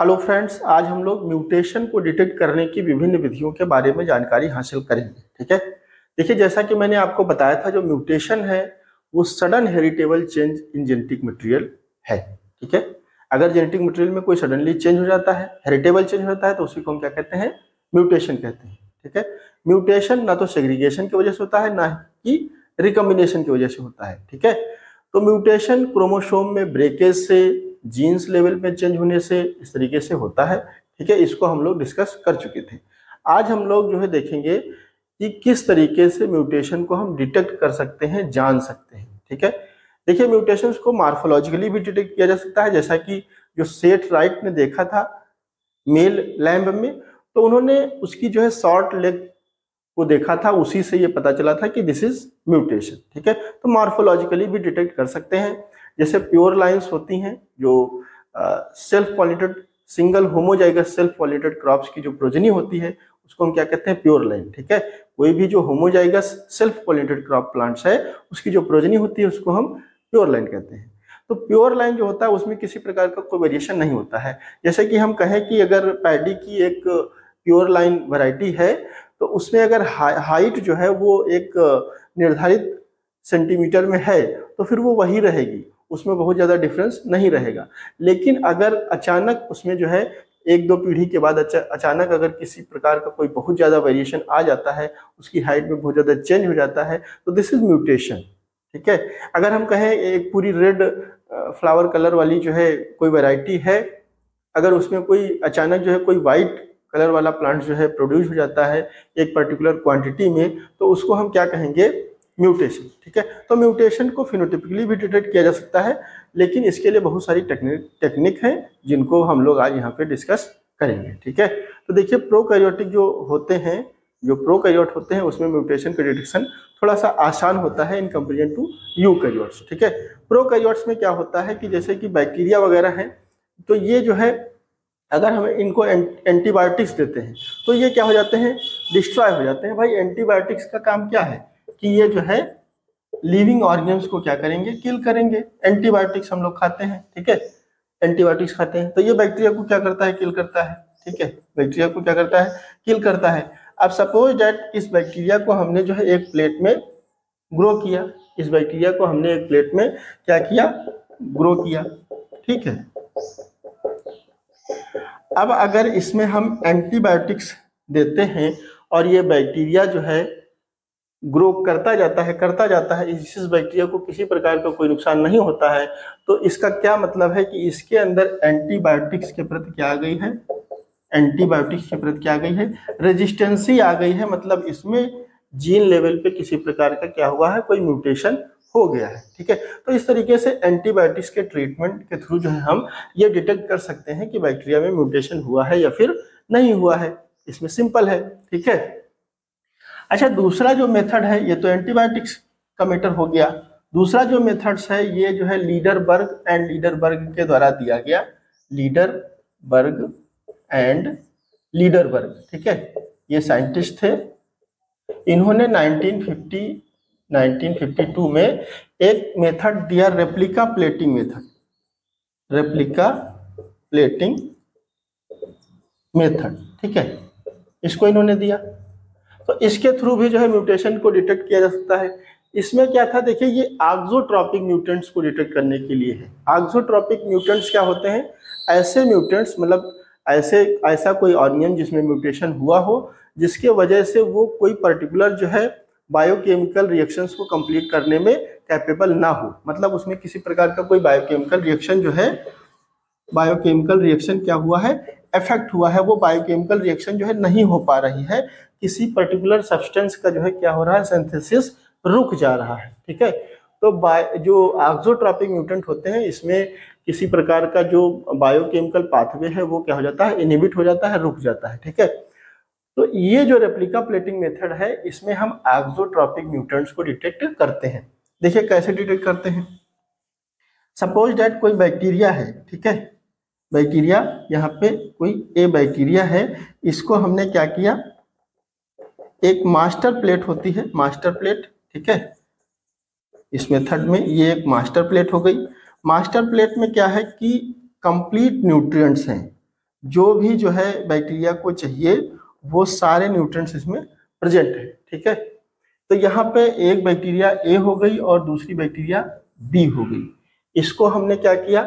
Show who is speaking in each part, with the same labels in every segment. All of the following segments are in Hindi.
Speaker 1: हेलो फ्रेंड्स, आज हम लोग म्यूटेशन को डिटेक्ट करने की विभिन्न विधियों के बारे में जानकारी हासिल करेंगे। ठीक है, देखिए जैसा कि मैंने आपको बताया था, जो म्यूटेशन है वो sudden heritable change in genetic material है। ठीक है, अगर जेनेटिक मटेरियल में कोई सडनली चेंज हो जाता है, हेरिटेबल चेंज हो जाता है, तो उसी को हम क्या कहते हैं, म्यूटेशन कहते हैं। ठीक है, म्यूटेशन ना तो सेग्रीगेशन की वजह से होता है, ना ही रिकम्बिनेशन की वजह से होता है। ठीक है, तो म्यूटेशन क्रोमोसोम में ब्रेकेज से, जीन्स लेवल में चेंज होने से, इस तरीके से होता है। ठीक है, इसको हम लोग डिस्कस कर चुके थे। आज हम लोग जो है देखेंगे कि किस तरीके से म्यूटेशन को हम डिटेक्ट कर सकते हैं, जान सकते हैं। ठीक है, देखिए म्यूटेशंस को मार्फोलॉजिकली भी डिटेक्ट किया जा सकता है, जैसा कि जो सेठ राइट ने देखा था मेल लैम्ब में, तो उन्होंने उसकी जो है शॉर्ट लेग को देखा था, उसी से ये पता चला था कि दिस इज म्यूटेशन। ठीक है, तो मार्फोलॉजिकली भी डिटेक्ट कर सकते हैं। जैसे प्योर लाइंस होती हैं जो self pollinated single homozygous self pollinated crops की जो प्रोजेनी होती है, उसको हम क्या कहते हैं, प्योर लाइन। ठीक है, कोई भी जो homozygous self pollinated crop plants है, उसकी जो प्रोजेनी होती है उसको हम प्योर लाइन कहते हैं। तो प्योर लाइन जो होता है उसमें किसी प्रकार का कोई वेरिएशन नहीं होता है। जैसे कि हम कहें कि अगर पैडी की एक प्योर लाइन वैरायटी है, तो उसमें अगर हाइट जो है वो एक निर्धारित सेंटीमीटर में है, तो फिर वो वही रहेगी, उसमें बहुत ज़्यादा डिफरेंस नहीं रहेगा। लेकिन अगर अचानक उसमें जो है एक दो पीढ़ी के बाद अचानक अगर किसी प्रकार का कोई बहुत ज़्यादा वेरिएशन आ जाता है, उसकी हाइट में बहुत ज़्यादा चेंज हो जाता है, तो दिस इज म्यूटेशन। ठीक है, अगर हम कहें एक पूरी रेड फ्लावर कलर वाली जो है कोई वैरायटी है, अगर उसमें कोई अचानक जो है कोई वाइट कलर वाला प्लांट जो है प्रोड्यूस हो जाता है एक पर्टिकुलर क्वांटिटी में, तो उसको हम क्या कहेंगे, म्यूटेशन। ठीक है, तो म्यूटेशन को फिनोटिपिकली भी डिटेक्ट किया जा सकता है, लेकिन इसके लिए बहुत सारी टेक्निक हैं जिनको हम लोग आज यहाँ पे डिस्कस करेंगे। ठीक है, तो देखिए प्रोकैरियोटिक जो होते हैं, जो प्रोकैरियोट होते हैं, उसमें म्यूटेशन का डिटेक्शन थोड़ा सा आसान होता है इन कंपेरिजन टू यूकैरियोट्स। ठीक है, प्रोकैरियोट्स में क्या होता है कि जैसे कि बैक्टीरिया वगैरह हैं, तो ये जो है अगर हम इनको एंटीबायोटिक्स देते हैं तो ये क्या हो जाते हैं, डिस्ट्रॉय हो जाते हैं। भाई एंटीबायोटिक्स का काम क्या है कि ये जो है लिविंग ऑर्गेन्स को क्या करेंगे, किल करेंगे। एंटीबायोटिक्स हम लोग खाते हैं, ठीक है, एंटीबायोटिक्स खाते हैं, तो ये बैक्टीरिया को क्या करता है, किल करता है। ठीक है, बैक्टीरिया को क्या करता है, किल करता है। अब सपोज दैट इस बैक्टीरिया को हमने जो है एक प्लेट में ग्रो किया, इस बैक्टीरिया को हमने एक प्लेट में क्या किया, ग्रो किया। ठीक है, अब अगर इसमें हम एंटीबायोटिक्स देते हैं और ये बैक्टीरिया जो है ग्रो करता जाता है, इस बैक्टीरिया को किसी प्रकार का कोई नुकसान नहीं होता है, तो इसका क्या मतलब है कि इसके अंदर एंटीबायोटिक्स के प्रति क्या आ गई है, एंटीबायोटिक्स के प्रति क्या आ गई है, रेजिस्टेंसी आ गई है। मतलब इसमें जीन लेवल पे किसी प्रकार का क्या हुआ है, कोई म्यूटेशन हो गया है। ठीक है, तो इस तरीके से एंटीबायोटिक्स के ट्रीटमेंट के थ्रू जो है हम ये डिटेक्ट कर सकते हैं कि बैक्टीरिया में म्यूटेशन हुआ है या फिर नहीं हुआ है। इसमें सिंपल है। ठीक है, अच्छा दूसरा जो मेथड है, ये तो एंटीबायोटिक्स का मैटर हो गया। दूसरा जो मेथड्स है ये जो है लीडरबर्ग एंड लीडरबर्ग के द्वारा दिया गया, लीडरबर्ग एंड लीडरबर्ग। ठीक है, ये साइंटिस्ट थे, इन्होंने 1952 में एक मेथड दिया, replica plating method, replica plating method. ठीक है, इसको इन्होंने दिया, तो इसके थ्रू भी जो है म्यूटेशन को डिटेक्ट किया जा सकता है। इसमें क्या था, देखिए ये आक्सोट्रोपिक म्यूटेंट्स को डिटेक्ट करने के लिए है। आक्सोट्रोपिक म्यूटेंट्स क्या होते हैं, ऐसे म्यूटेंट्स, मतलब ऐसा कोई ऑर्गेनिज्म जिसमें म्यूटेशन हुआ हो, जिसके वजह से वो कोई पर्टिकुलर जो है बायोकेमिकल रिएक्शंस को कंप्लीट करने में कैपेबल ना हो। मतलब उसमें किसी प्रकार का कोई बायोकेमिकल रिएक्शन जो है, बायोकेमिकल रिएक्शन क्या हुआ है, इफेक्ट हुआ है, वो बायोकेमिकल रिएक्शन जो है नहीं हो पा रही है, किसी पर्टिकुलर सब्सटेंस का जो है क्या हो रहा है, सिंथेसिस रुक जा रहा है। ठीक है, तो जो आक्सोट्रोपिक म्यूटेंट होते हैं, इसमें किसी प्रकार का जो बायोकेमिकल पाथवे है वो क्या हो जाता है, इनहिबिट हो जाता है, रुक जाता है। ठीक है, तो ये जो रेप्लिका प्लेटिंग मेथड है, इसमें हम आक्सोट्रोपिक म्यूटेंट्स को डिटेक्ट करते हैं। देखिए कैसे डिटेक्ट करते हैं, सपोज दैट कोई बैक्टीरिया है। ठीक है, बैक्टीरिया, यहाँ पे कोई ए बैक्टीरिया है, इसको हमने क्या किया, एक मास्टर प्लेट होती है, मास्टर प्लेट। ठीक है, इस मेथड में ये एक मास्टर प्लेट हो गई। मास्टर प्लेट में क्या है कि कंप्लीट न्यूट्रिएंट्स हैं, जो भी जो है बैक्टीरिया को चाहिए वो सारे न्यूट्रिएंट्स इसमें प्रेजेंट है। ठीक है, तो यहाँ पे एक बैक्टीरिया ए हो गई और दूसरी बैक्टीरिया बी हो गई। इसको हमने क्या किया,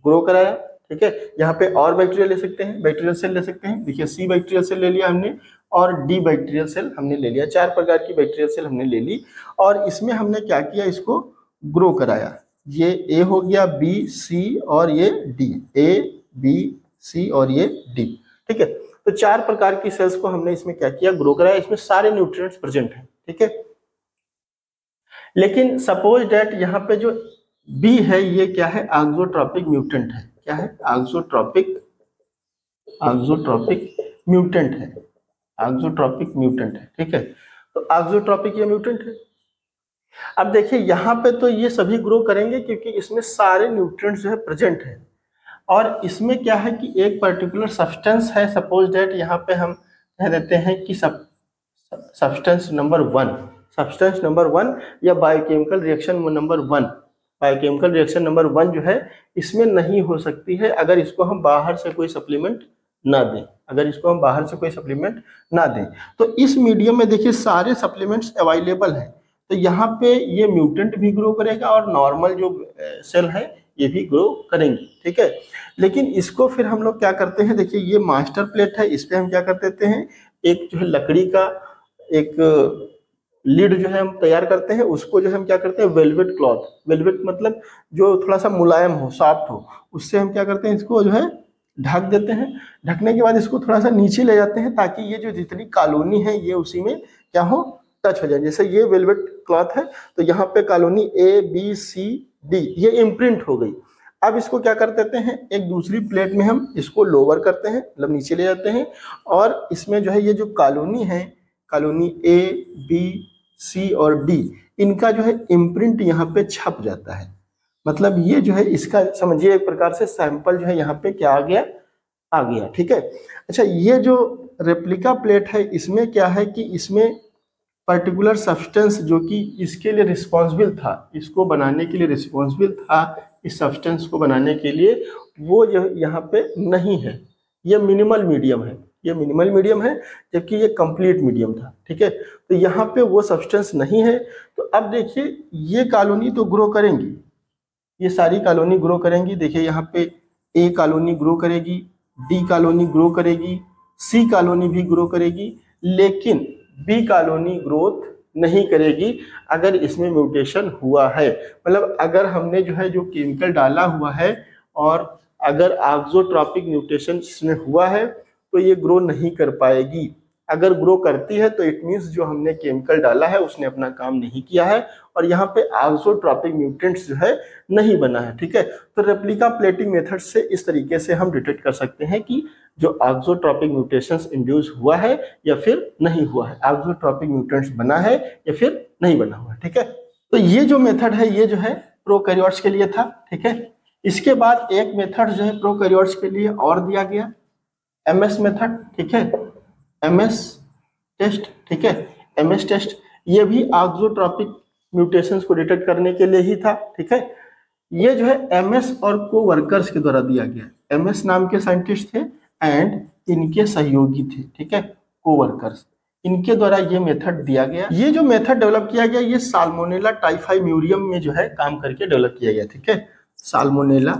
Speaker 1: ग्रो कराया। ठीक है, यहाँ पे और बैक्टीरिया ले सकते हैं, बैक्टीरियल सेल ले सकते हैं। देखिए सी बैक्टीरियल सेल ले लिया हमने और डी बैक्टीरियल सेल हमने ले लिया, 4 प्रकार की बैक्टीरियल सेल हमने ले ली और इसमें हमने क्या किया, इसको ग्रो कराया। ये ए हो गया, बी सी और ये डी, ए बी सी और ये डी। ठीक है, तो 4 प्रकार की सेल्स को हमने इसमें क्या किया, ग्रो कराया। इसमें सारे न्यूट्रिएंट्स प्रेजेंट हैं। ठीक है, लेकिन सपोज डेट यहाँ पे जो बी है ये क्या है, ऑक्सोट्रॉपिक म्यूटेंट है। क्या है, ऑक्सोट्रॉपिक म्यूटेंट है, ऑक्सोट्रॉपिक म्यूटेंट है। ठीक है, तो ऑक्सोट्रॉपिक ये म्यूटेंट है। अब देखिए यहाँ पे तो ये सभी ग्रो करेंगे क्योंकि इसमें सारे न्यूट्रिएंट्स जो है प्रेजेंट है और इसमें क्या है कि एक पर्टिकुलर सब्सटेंस है। सपोज डेट यहाँ पे हम कह देते हैं कि सब्सटेंस नंबर 1 या biochemical reaction number 1, biochemical reaction number 1 जो है इसमें नहीं हो सकती है अगर इसको हम बाहर से कोई सप्लीमेंट ना दें, तो इस मीडियम में देखिए सारे सप्लीमेंट्स अवेलेबल हैं। तो यहाँ पे ये म्यूटेंट भी ग्रो करेगा और नॉर्मल जो सेल है ये भी ग्रो करेंगे। ठीक है, लेकिन इसको फिर हम लोग क्या करते हैं, देखिए ये मास्टर प्लेट है, इस पे हम क्या कर देते हैं, एक जो है लकड़ी का एक लीड जो है हम तैयार करते हैं, उसको जो हम क्या करते हैं, वेलवेट क्लॉथ, वेलवेट मतलब जो थोड़ा सा मुलायम हो, सॉफ्ट हो, उससे हम क्या करते हैं, इसको जो है ढक देते हैं। ढकने के बाद इसको थोड़ा सा नीचे ले जाते हैं ताकि ये जो जितनी कॉलोनी है ये उसी में क्या हो, टच हो जाए। जैसे ये वेलवेट क्लॉथ है तो यहाँ पे colony A B C D ये इम्प्रिंट हो गई। अब इसको क्या कर देते हैं, एक दूसरी प्लेट में हम इसको लोअर करते हैं, मतलब नीचे ले जाते हैं और इसमें जो है ये जो कॉलोनी है, कॉलोनी ए बी सी और डी, इनका जो है इम्प्रिंट यहाँ पे छप जाता है। मतलब ये जो है इसका समझिए एक प्रकार से सैंपल जो है यहाँ पे क्या आ गया। ठीक है, अच्छा ये जो रेप्लिका प्लेट है इसमें क्या है कि इसमें पर्टिकुलर सब्सटेंस जो कि इसके लिए रिस्पॉन्सिबल था, इसको बनाने के लिए रिस्पॉन्सिबल था, इस सब्सटेंस को बनाने के लिए, वो यहाँ पे नहीं है। ये मिनिमल मीडियम है, जबकि ये कंप्लीट मीडियम था। ठीक है, तो यहाँ पे वो सब्सटेंस नहीं है। तो अब देखिए ये कॉलोनी तो ग्रो करेंगी, ये सारी कॉलोनी ग्रो करेंगी। देखिए यहाँ पे ए कॉलोनी ग्रो करेगी, डी कॉलोनी ग्रो करेगी, सी कॉलोनी भी ग्रो करेगी, लेकिन बी कॉलोनी ग्रोथ नहीं करेगी अगर इसमें म्यूटेशन हुआ है। मतलब अगर हमने जो है जो केमिकल डाला हुआ है और अगर ऑक्सोट्रॉपिक म्यूटेशन इसमें हुआ है तो ये ग्रो नहीं कर पाएगी। अगर ग्रो करती है तो इट मीन्स जो हमने केमिकल डाला है उसने अपना काम नहीं किया है और यहाँ पे ऑक्सोट्रॉपिक म्यूटेंट्स जो है नहीं बना है। ठीक है, तो रेप्लिका प्लेटिंग मेथड से इस तरीके से हम डिटेक्ट कर सकते हैं कि जो ऑक्सोट्रॉपिक म्यूटेशंस इंड्यूस हुआ है या फिर नहीं हुआ है, ऑक्सोट्रॉपिक म्यूटेंट्स बना है या फिर नहीं बना हुआ है। ठीक है, तो ये जो मेथड है ये जो है प्रोकैरियोट्स के लिए था। ठीक है, इसके बाद एक मेथड जो है प्रोकैरियोट्स के लिए और दिया गया, MS मेथड। ठीक है, MS टेस्ट। ठीक है, MS टेस्ट ये भी ऑक्सोट्रॉपिक म्यूटेशंस को डिटेक्ट करने के लिए ही था। ठीक है, ये जो है MS और कोवर्कर्स के द्वारा दिया गया। MS नाम के साइंटिस्ट थे एंड इनके सहयोगी थे। ठीक है, कोवर्कर्स, इनके द्वारा ये मेथड दिया गया। ये जो मेथड डेवलप किया गया ये साल्मोनेला टाइफाइम्यूरियम में जो है काम करके डेवलप किया गया। ठीक है, साल्मोनेला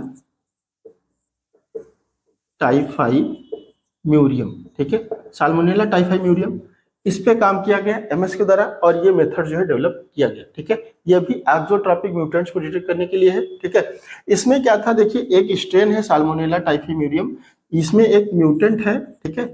Speaker 1: टाइफाइम्यूरियम। ठीक है, साल्मोनेला टाइफाइम्यूरियम, इस पे काम किया गया MS के द्वारा और ये मेथड जो है डेवलप किया गया। ठीक है, ये भी ऑक्सोट्रॉपिक म्यूटेंट्स को डिटेक्ट करने के लिए है। ठीक है, इसमें क्या था, देखिए एक स्ट्रेन है साल्मोनेला टाइफाइम्यूरियम, इसमें एक म्यूटेंट है। ठीक है,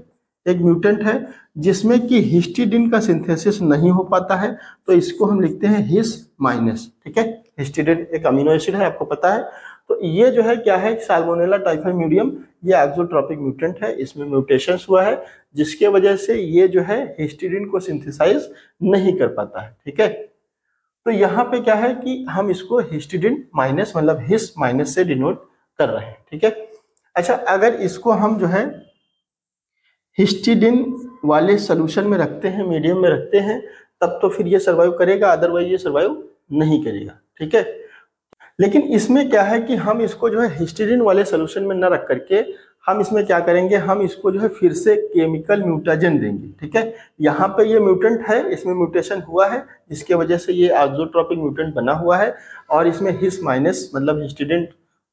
Speaker 1: एक म्यूटेंट है जिसमें कि हिस्टिडिन का सिंथेसिस नहीं हो पाता है, तो इसको हम लिखते हैं हिस माइनस। ठीक है, हिस्टिडिन एक अमीनो एसिड है, आपको पता है। तो ये जो है क्या है, साल्मोनेला टाइफाइम्यूरियम ये ऑक्सोट्रॉपिक म्यूटेंट है, इसमें म्यूटेशंस हुआ है जिसके वजह से ये जो है हिस्टिडिन को सिंथेसाइज नहीं कर पाता है। ठीक है, तो यहाँ पे क्या है कि हम इसको हिस्टिडिन माइनस मतलब हिस माइनस से डिनोट कर रहे हैं। ठीक है, अच्छा अगर इसको हम जो है हिस्टिडिन वाले सोल्यूशन में रखते हैं, मीडियम में रखते हैं, तब तो फिर ये सर्वाइव करेगा, अदरवाइज ये सर्वाइव नहीं करेगा। ठीक है, लेकिन इसमें क्या है कि हम इसको जो है हिस्टिडिन वाले सोल्यूशन में न रख करके हम इसमें क्या करेंगे, हम इसको जो है फिर से केमिकल म्यूटाजन देंगे। ठीक है, यहाँ पे ये म्यूटेंट है, इसमें म्यूटेशन हुआ है जिसके वजह से ये आइसोट्रोपिक म्यूटेंट बना हुआ है और इसमें हिस माइनस मतलब हिस्टिडाइन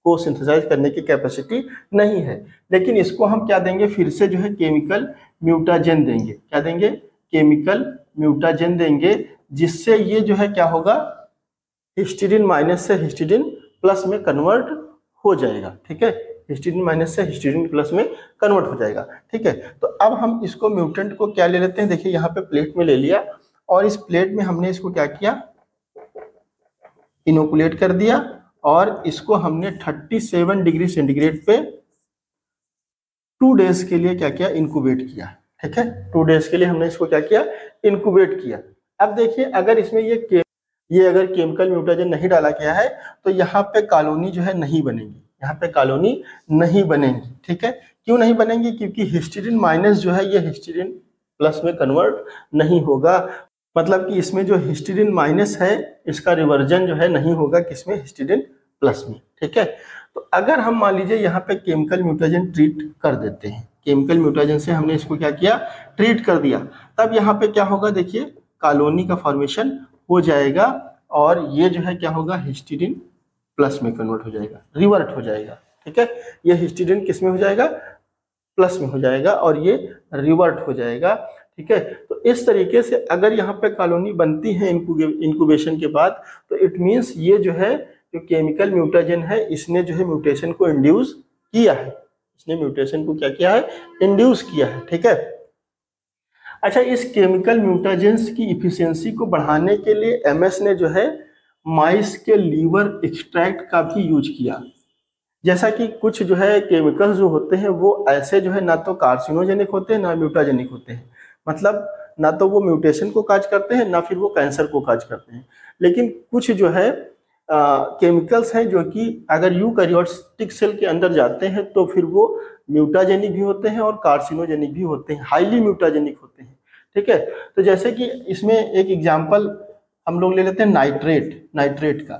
Speaker 1: को सिंथेसाइज करने की कैपेसिटी नहीं है। लेकिन इसको हम क्या देंगे, फिर से जो है केमिकल म्यूटाजन देंगे। क्या देंगे, केमिकल म्यूटाजन देंगे, जिससे ये जो है क्या होगा, हिस्टिडाइन माइनस से हिस्टिडाइन प्लस में कन्वर्ट हो जाएगा। ठीक है, हिस्टिडाइन माइनस से हिस्टिडाइन प्लस में कन्वर्ट हो जाएगा। ठीक है, तो अब हम इसको म्यूटेंट को क्या ले लेते हैं, देखिए यहाँ पे प्लेट में ले लिया और इस प्लेट में हमने इसको क्या किया, इनोकुलेट कर दिया और इसको हमने 37 डिग्री सेंटीग्रेड पे 2 डेज के लिए क्या किया, इंक्यूबेट किया। ठीक है, 2 डेज के लिए हमने इसको क्या किया, इंक्यूबेट किया। अब देखिए अगर इसमें ये अगर केमिकल म्यूटाजन नहीं डाला गया है तो यहाँ पे कॉलोनी जो है नहीं बनेगी, यहाँ पे कॉलोनी नहीं बनेगी। ठीक है, क्यों नहीं बनेंगी, क्योंकि हिस्टिडाइन माइनस जो है ये हिस्टिडाइन प्लस में कन्वर्ट नहीं होगा। मतलब कि इसमें जो हिस्टिडाइन माइनस है इसका रिवर्जन जो है नहीं होगा किसमें, हिस्टिडाइन प्लस में। ठीक है, तो अगर हम मान लीजिए यहाँ पे केमिकल म्यूटाजन ट्रीट कर देते हैं, केमिकल म्यूटाजन से हमने इसको क्या किया, ट्रीट कर दिया, तब यहाँ पे क्या होगा, देखिए कॉलोनी का फॉर्मेशन हो जाएगा और ये जो है क्या होगा, हिस्टिडाइन प्लस में कन्वर्ट हो जाएगा, रिवर्ट हो जाएगा। ठीक है, ये हिस्टिडाइन किस में हो जाएगा, प्लस में हो जाएगा और ये रिवर्ट हो जाएगा। ठीक है, तो इस तरीके से अगर यहाँ पे कॉलोनी बनती है इंक्यूबेशन के बाद, तो इट मीन्स ये जो है जो केमिकल म्यूटाजन है इसने जो है म्यूटेशन को इंड्यूस किया है, इसने म्यूटेशन को क्या किया है, इंड्यूस किया है। ठीक है, अच्छा, इस केमिकल म्यूटाजेंस की इफिशियंसी को बढ़ाने के लिए एमएस ने जो है माइस के लीवर एक्सट्रैक्ट का भी यूज किया। जैसा कि कुछ जो है केमिकल्स जो होते हैं वो ऐसे जो है ना तो कार्सिनोजेनिक होते हैं ना म्यूटाजेनिक होते हैं, मतलब ना तो वो म्यूटेशन को काज करते हैं ना फिर वो कैंसर को काज करते हैं। लेकिन कुछ जो है केमिकल्स हैं जो कि अगर यूकैरियोटिक सेल के अंदर जाते हैं तो फिर वो म्यूटाजेनिक भी होते हैं और कार्सिनोजेनिक भी होते हैं, हाईली म्यूटाजेनिक होते हैं। ठीक है, तो जैसे कि इसमें एक एग्जांपल हम लोग ले लेते हैं नाइट्रेट का।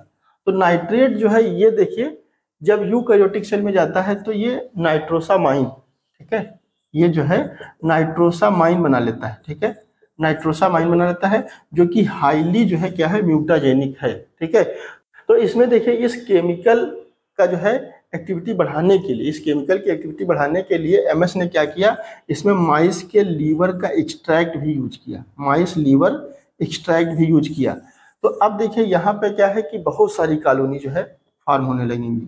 Speaker 1: तो नाइट्रेट जो है ये देखिए जब यूकैरियोटिक सेल में जाता है तो ये नाइट्रोसामाइन, ठीक है, ये जो है नाइट्रोसामाइन बना लेता है। ठीक है, नाइट्रोसामाइन बना लेता है जो कि हाईली जो है क्या है, म्यूटाजेनिक है। ठीक है, तो इसमें देखिए इस केमिकल का जो है एक्टिविटी बढ़ाने के लिए, इस केमिकल की एक्टिविटी बढ़ाने के लिए एमएस ने क्या किया, इसमें माइस के लीवर का एक्सट्रैक्ट भी यूज किया, माइस लीवर एक्सट्रैक्ट भी यूज किया। तो अब देखिए यहाँ पे क्या है कि बहुत सारी कॉलोनी जो है फॉर्म होने लगेंगी।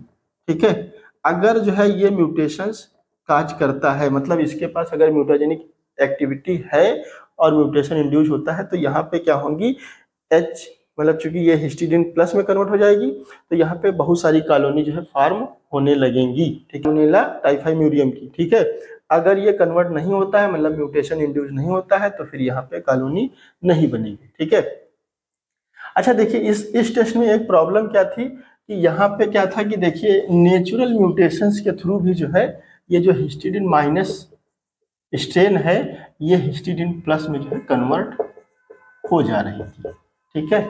Speaker 1: ठीक है, अगर जो है ये म्यूटेशंस काज करता है, मतलब इसके पास अगर म्यूटाजेनिक एक्टिविटी है और म्यूटेशन इंड्यूस होता है तो यहाँ पे क्या होंगी, एच मतलब चूंकि ये हिस्टिडाइन प्लस में कन्वर्ट हो जाएगी तो यहाँ पे बहुत सारी कॉलोनी जो है फॉर्म होने लगेंगी। ठीक है, टाइफाइम्यूरियम की। ठीक है, अगर ये कन्वर्ट नहीं होता है मतलब म्यूटेशन इंड्यूस नहीं होता है तो फिर यहाँ पे कॉलोनी नहीं बनेगी। ठीक है, अच्छा देखिए इस टेस्ट में एक प्रॉब्लम क्या थी कि यहाँ पे क्या था कि देखिए नेचुरल म्यूटेशंस के थ्रू भी जो है ये जो हिस्टिडाइन माइनस स्ट्रेन है ये हिस्टिडाइन प्लस में जो है कन्वर्ट हो जा रही थी। ठीक है,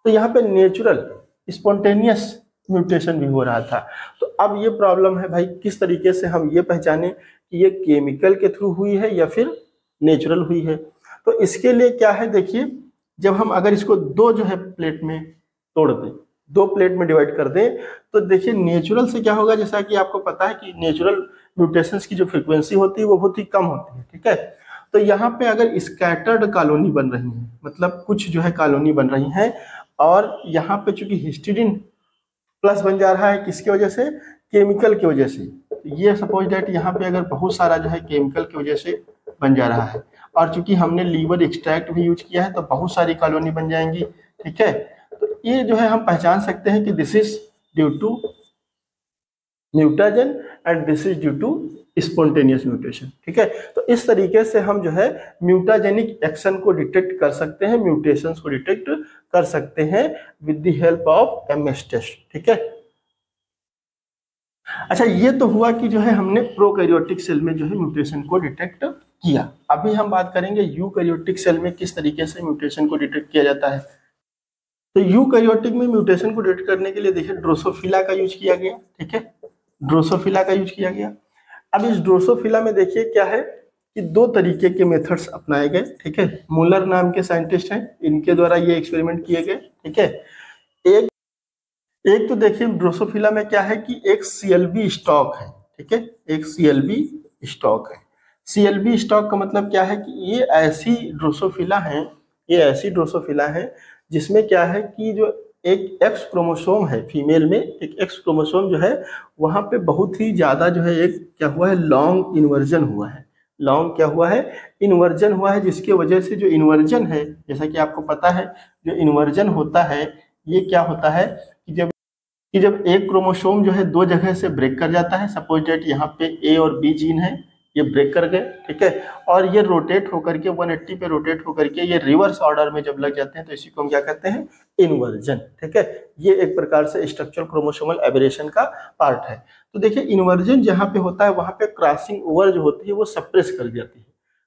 Speaker 1: तो यहाँ पे नेचुरल स्पॉन्टेनियस म्यूटेशन भी हो रहा था। तो अब ये प्रॉब्लम है भाई, किस तरीके से हम ये पहचाने कि ये केमिकल के थ्रू हुई है या फिर नेचुरल हुई है। तो इसके लिए क्या है, देखिए जब हम अगर इसको दो जो है प्लेट में तोड़ दें, दो प्लेट में डिवाइड कर दें तो देखिए नेचुरल से क्या होगा, जैसा कि आपको पता है कि नेचुरल म्यूटेशंस की जो फ्रीक्वेंसी होती है वो बहुत ही कम होती है। ठीक है, तो यहाँ पे अगर स्कैटर्ड कॉलोनी बन रही है, मतलब कुछ जो है कॉलोनी बन रही है और यहाँ पे चूंकि हिस्टिडाइन प्लस बन जा रहा है किसकी वजह से, केमिकल की वजह से। ये सपोज दैट यहाँ पे अगर बहुत सारा जो है केमिकल की वजह से बन जा रहा है और चूंकि हमने लीवर एक्सट्रैक्ट भी यूज किया है तो बहुत सारी कॉलोनी बन जाएंगी। ठीक है, तो ये जो है हम पहचान सकते हैं कि this is due to mutagen and this is due to spontaneous mutation. ठीक है, तो इस तरीके से हम जो है म्यूटाजेनिक एक्शन को डिटेक्ट कर सकते हैं, म्यूटेशंस को डिटेक्ट कर सकते हैं with the help of MS test. ठीक है, अच्छा ये तो हुआ कि जो है हमने प्रोकैरियोटिक सेल में जो है म्यूटेशन को डिटेक्ट किया। अभी हम बात करेंगे यूकैरियोटिक सेल में किस तरीके से म्यूटेशन को डिटेक्ट किया जाता है। तो यूकैरियोटिक में म्यूटेशन को डिटेक्ट करने के लिए देखिए ड्रोसोफिला का यूज किया गया। ठीक है, ड्रोसोफिला का यूज किया गया। अब इस ड्रोसोफिला में देखिए क्या है कि दो तरीके के मेथड्स अपनाए गए, ठीक है। मुलर नाम के साइंटिस्ट हैं, इनके द्वारा ये एक्सपेरिमेंट किए गए, ठीक है। एक एक तो देखिए ड्रोसोफिला में क्या है कि एक सीएलबी स्टॉक है, ठीक है, एक सीएलबी स्टॉक है। सीएलबी स्टॉक का मतलब क्या है कि ये ऐसी ड्रोसोफिला है, ये ऐसी ड्रोसोफिला है जिसमें क्या है कि जो एक एक्स क्रोमोसोम है फीमेल में, एक एक्स क्रोमोसोम जो है वहां पे बहुत ही ज्यादा जो है एक क्या हुआ है, लॉन्ग इन्वर्जन हुआ है। लॉन्ग क्या हुआ है, इन्वर्जन हुआ है, जिसकी वजह से जो इन्वर्जन है, जैसा कि आपको पता है जो इन्वर्जन होता है ये क्या होता है कि जब एक क्रोमोसोम जो है दो जगह से ब्रेक कर जाता है, सपोज डेट यहाँ पे ए और बी जीन है, ये ब्रेक कर गए, ठीक है, और ये रोटेट होकर के 180 पे रोटेट होकर के ये रिवर्स ऑर्डर में जब लग जाते हैं तो इसी को हम क्या कहते हैं, इन्वर्जन, ठीक है। ये एक प्रकार से स्ट्रक्चरल क्रोमोसोमल एबरेशन का पार्ट है। तो देखिए इन्वर्जन जहाँ पे होता है वहां पे क्रॉसिंग ओवर जो होती है वो सप्रेस कर जाती है,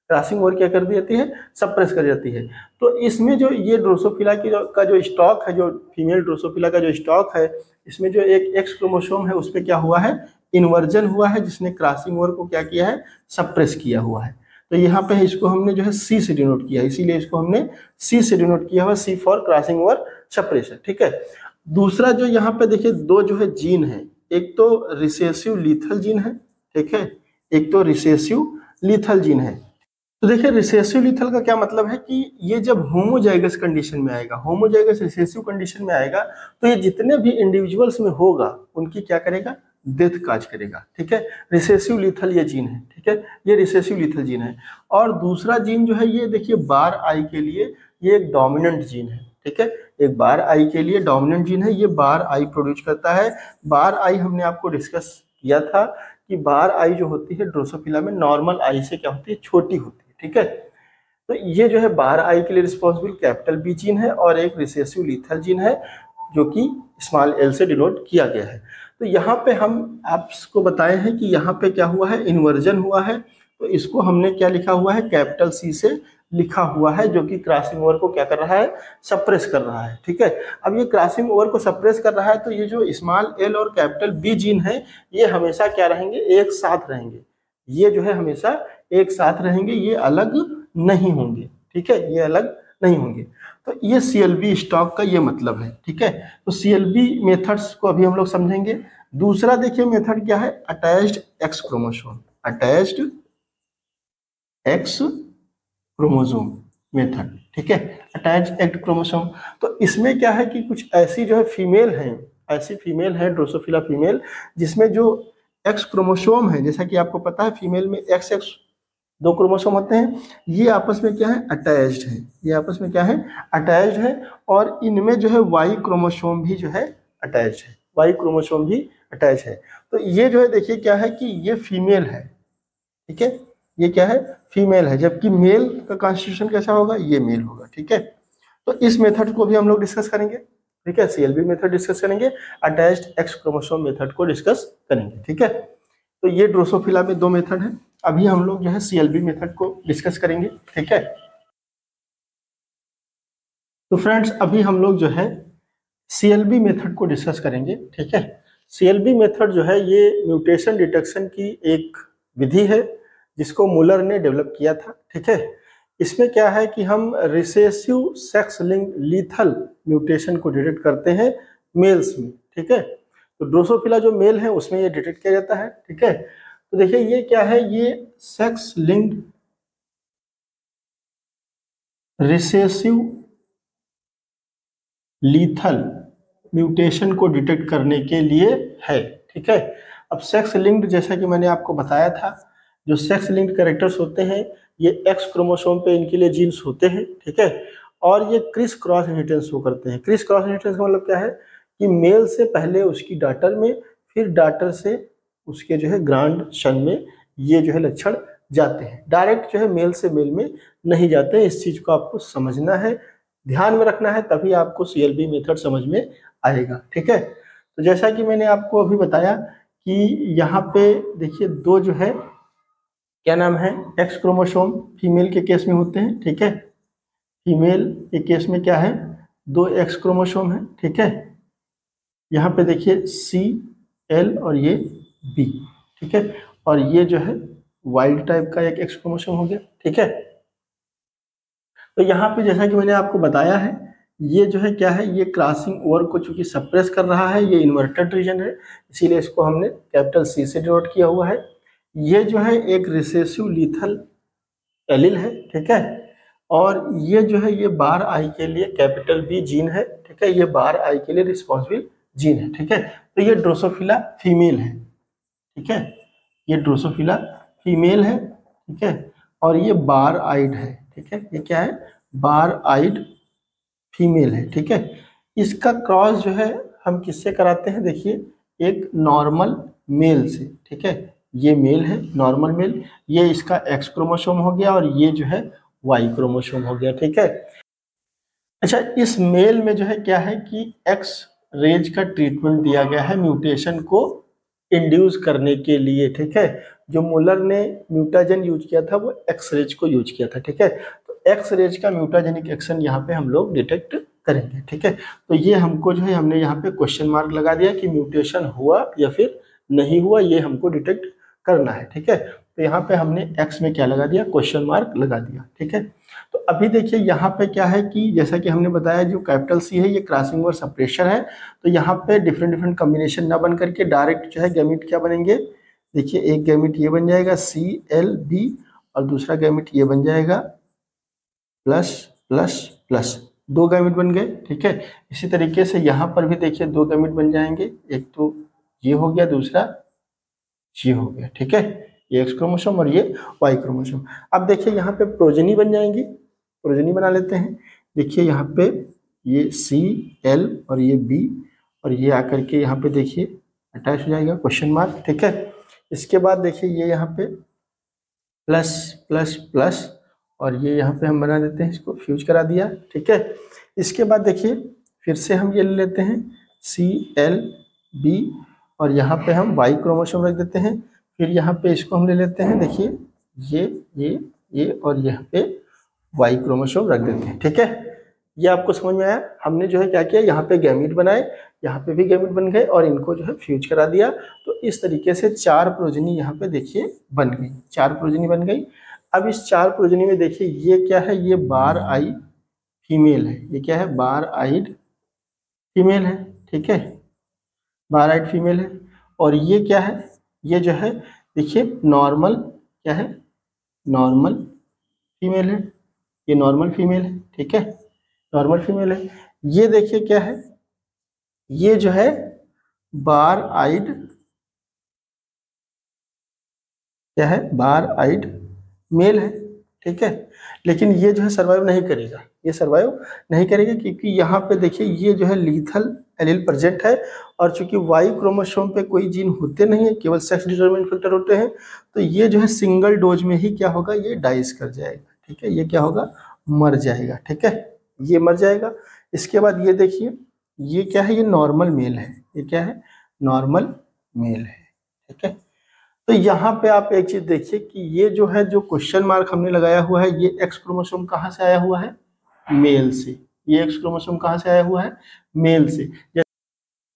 Speaker 1: क्रॉसिंग ओवर क्या कर देती है, सप्रेस कर जाती है। तो इसमें जो ये ड्रोसोफिला का जो स्टॉक है, जो फीमेल ड्रोसोफिला का जो स्टॉक है, इसमें जो एक एक्स क्रोमोसोम है उस पर क्या हुआ है, इन्वर्जन हुआ है, जिसने क्रॉसिंग ओवर को क्या किया है, सप्रेस किया हुआ है। तो यहाँ पे इसको हमने जो है सी से डिनोट किया, इसीलिए इसको हमने सी से डिनोट किया हुआ, सी फॉर क्रॉसिंग ओवर सप्रेशन, ठीक है। दूसरा जो यहाँ पे देखिए दो जो है जीन है, एक तो रिसेसिव लीथल जीन है, ठीक है, एक तो रिसेसिव लीथल जीन है। तो देखिए रिसेसिव लीथल का क्या मतलब है कि ये जब होमोजाइगस कंडीशन में आएगा, होमोजाइगस रिसेसिव कंडीशन में आएगा तो ये जितने भी इंडिविजुअल्स में होगा उनकी क्या करेगा, डेथ काज करेगा, ठीक है। रिसेसिव लीथल ये जीन है, ठीक है, ये रिसेसिव लीथल जीन है। और दूसरा जीन जो है ये देखिए बार आई के लिए ये एक डोमिनेंट जीन है, ठीक है, एक बार आई के लिए डोमिनेंट जीन है, ये बार आई प्रोड्यूस करता है। बार आई हमने आपको डिस्कस किया था कि बार आई जो होती है ड्रोसोफिला में नॉर्मल आई से क्या होती है, छोटी होती है, ठीक है। तो ये जो है बार आई के लिए रिस्पॉन्सिबल कैपिटल बी जीन है और एक रिसेसिव लीथल जीन है जो कि स्मॉल एल से डिनोट किया गया है। तो यहाँ पे हम आपको बताए हैं कि यहाँ पे क्या हुआ है, इन्वर्जन हुआ है, तो इसको हमने क्या लिखा हुआ है, कैपिटल सी से लिखा हुआ है, जो कि क्रॉसिंग ओवर को क्या कर रहा है, सप्रेस कर रहा है, ठीक है। अब ये क्रॉसिंग ओवर को सप्रेस कर रहा है तो ये जो स्मॉल एल और कैपिटल बी जीन है ये हमेशा क्या रहेंगे, एक साथ रहेंगे, ये जो है हमेशा एक साथ रहेंगे, ये अलग नहीं होंगे, ठीक है, ये अलग नहीं होंगे। तो ये सीएलबी स्टॉक का ये मतलब है, ठीक है। तो सीएलबी मेथड्स को अभी हम लोग समझेंगे। दूसरा देखिए मेथड क्या है, attached x chromosome, attached x chromosome method, ठीक है, अटैच्ड एक्स क्रोमोसोम। तो इसमें क्या है कि कुछ ऐसी जो है फीमेल हैं, ऐसी फीमेल है ड्रोसोफिला फीमेल जिसमें जो एक्स क्रोमोसोम है, जैसा कि आपको पता है फीमेल में एक्स एक्स दो क्रोमोसोम होते हैं, ये आपस में क्या है, अटैच्ड है, ये आपस में क्या है, अटैच्ड है। और इनमें जो है वाई क्रोमोसोम भी जो है अटैच है, वाई क्रोमोसोम भी अटैच है। तो ये जो है देखिए क्या है कि ये फीमेल है, ठीक है, ये क्या है, फीमेल है, जबकि मेल का कॉन्स्टिट्यूशन कैसा होगा, ये मेल होगा, ठीक है। तो इस मेथड को भी हम लोग डिस्कस करेंगे, ठीक है, सीएलबी मेथड डिस्कस करेंगे, अटैच्ड एक्स क्रोमोसोम मेथड को डिस्कस करेंगे, ठीक है। तो ये ड्रोसोफिला में दो मेथड है, अभी हम लोग जो है सीएलबी मेथड को डिस्कस करेंगे, ठीक है। तो फ्रेंड्स अभी हम लोग जो है सीएलबी मेथड को डिस्कस करेंगे, ठीक है। सीएलबी मेथड जो है ये म्यूटेशन डिटेक्शन की एक विधि है जिसको मुलर ने डेवलप किया था, ठीक है। इसमें क्या है कि हम recessive sex linked lethal mutation को डिटेक्ट करते हैं मेल्स में, ठीक है। तो ड्रोसोफिला जो मेल है उसमें ये डिटेक्ट किया जाता है, ठीक है। तो देखिए ये क्या है, ये sex linked recessive lethal mutation को डिटेक्ट करने के लिए है, ठीक है। अब सेक्स लिंक्ड जैसा कि मैंने आपको बताया था, जो सेक्स लिंक्ड कैरेक्टर्स होते हैं ये एक्स क्रोमोसोम पे इनके लिए जीन्स होते हैं, ठीक है। और ये क्रिस क्रॉस इनहेरिटेंस हो करते हैं। क्रिस क्रॉस इनहेरिटेंस का मतलब क्या है कि मेल से पहले उसकी डॉटर में, फिर डॉटर से उसके जो है ग्रैंड सन में ये जो है लक्षण जाते हैं, डायरेक्ट जो है मेल से मेल में नहीं जाते हैं। इस चीज को आपको समझना है, ध्यान में रखना है, तभी आपको सीएलबी मेथड समझ में आएगा, ठीक है। तो जैसा कि मैंने आपको अभी बताया कि यहाँ पे देखिए दो जो है क्या नाम है, एक्स क्रोमोसोम फीमेल के केस में होते हैं, ठीक है। फीमेल के केस में क्या है, दो एक्स क्रोमोसोम है, ठीक है। यहाँ पे देखिए सी एल और ये बी, ठीक है। और ये जो है वाइल्ड टाइप का एक एक्स क्रोमोसोम हो गया, ठीक है। तो यहाँ पे जैसा कि मैंने आपको बताया है, ये जो है क्या है, ये क्रॉसिंग ओवर को चूंकि सप्रेस कर रहा है, ये इन्वर्टेड रीजन है, इसीलिए इसको हमने कैपिटल सी से डिनोट किया हुआ है। ये जो है एक रिसेसिव लीथल एलील है, ठीक है। और ये जो है ये बार आई के लिए कैपिटल बी जीन है, ठीक है। ये बार आई के लिए रिस्पॉन्सिबल जीन है, ठीक है। तो ये ड्रोसोफिला फीमेल है, ठीक है। ये ड्रोसोफिला फीमेल है, ठीक है। और ये बार आइड है, ठीक है। ये क्या है, बार आइड फीमेल है, ठीक है। इसका क्रॉस जो है हम किससे कराते हैं, देखिए एक नॉर्मल मेल से, ठीक है। ये मेल है, नॉर्मल मेल, ये इसका एक्स क्रोमोसोम हो गया और ये जो है वाई क्रोमोसोम हो गया, ठीक है। अच्छा, इस मेल में जो है क्या है कि एक्स रेज का ट्रीटमेंट दिया गया है म्यूटेशन को इंड्यूस करने के लिए, ठीक है। जो मुलर ने म्यूटाजन यूज किया था वो एक्स रेज को यूज किया था, ठीक है। तो एक्स रेज का म्यूटाजेनिक एक्शन यहाँ पे हम लोग डिटेक्ट करेंगे, ठीक है। तो ये हमको जो है हमने यहाँ पे क्वेश्चन मार्क लगा दिया कि म्यूटेशन हुआ या फिर नहीं हुआ, ये हमको डिटेक्ट करना है, ठीक है। तो यहाँ पे हमने एक्स में क्या लगा दिया, क्वेश्चन मार्क लगा दिया, ठीक है। तो अभी देखिए यहाँ पे क्या है कि जैसा कि हमने बताया जो कैपिटल सी है ये क्रॉसिंग ओवर सप्रेशर है। तो यहाँ पे डिफरेंट डिफरेंट कॉम्बिनेशन ना बन करके डायरेक्ट जो है गैमीट क्या बनेंगे, देखिए एक गैमीट ये बन जाएगा CLB और दूसरा गैमीट ये बन जाएगा प्लस प्लस प्लस, दो गैमीट बन गए, ठीक है। इसी तरीके से यहाँ पर भी देखिए दो गैमीट बन जाएंगे, एक तो ये हो गया, दूसरा ये हो गया, ठीक है। ये एक्स क्रोमोसोम और ये वाई क्रोमोसोम। अब देखिए यहाँ पे प्रोजेनी बन जाएंगी, प्रोजेनी बना लेते हैं। देखिए यहाँ पे ये CL और ये B और ये आकर के यहाँ पे देखिए अटैच हो जाएगा, क्वेश्चन मार्क, ठीक है। इसके बाद देखिए ये यहाँ पे प्लस प्लस प्लस और ये यहाँ पे हम बना देते हैं, इसको फ्यूज करा दिया, ठीक है। इसके बाद देखिए फिर से हम ये ले लेते हैं CLB और यहाँ पे हम वाई क्रोमोसोम रख देते हैं। फिर यहाँ पे इसको हम ले लेते हैं, देखिए ये और यहाँ पे वाई क्रोमोसोम रख देते हैं, ठीक है। ये आपको समझ में आया। हमने जो है क्या किया, यहाँ पे गैमीट बनाए, यहाँ पे भी गैमीट बन गए और इनको जो है फ्यूज करा दिया। तो इस तरीके से चार प्रोजेनी यहाँ पे देखिए बन गई, चार प्रोजेनी बन गई। अब इस चार प्रोजेनी में देखिए ये क्या है, ये बार आई फीमेल है, ये क्या है, बार आइड फीमेल है, ठीक है, बार आइड फीमेल है। और ये क्या है, ये जो है देखिए नॉर्मल क्या है, नॉर्मल फीमेल है, ये नॉर्मल फीमेल है, ठीक है, नॉर्मल फीमेल है। ये देखिए क्या है, ये जो है बार आइड क्या है, बार आइड मेल है, ठीक है। लेकिन ये जो है सर्वाइव नहीं करेगा, ये सर्वाइव नहीं करेगा क्योंकि यहाँ पे देखिए ये जो है लीथल एलील प्रेजेंट है और चूंकि वाई क्रोमोसोम पे कोई जीन होते नहीं है, केवल सेक्स डिटरमिनेंट फैक्टर होते हैं, तो ये जो है सिंगल डोज में ही क्या होगा, ये डाइस कर जाएगा, ठीक है। ये क्या होगा, मर जाएगा, ठीक है, ये मर जाएगा। इसके बाद ये देखिए ये क्या है, ये नॉर्मल मेल है, ये क्या है, नॉर्मल मेल है, ठीक है। तो यहाँ पे आप एक चीज देखिए कि ये जो है जो क्वेश्चन मार्क हमने लगाया हुआ है, ये एक्स क्रोमोसोम कहाँ से आया हुआ है, मेल से। ये एक्स क्रोमोसोम कहाँ से आया हुआ है, मेल से।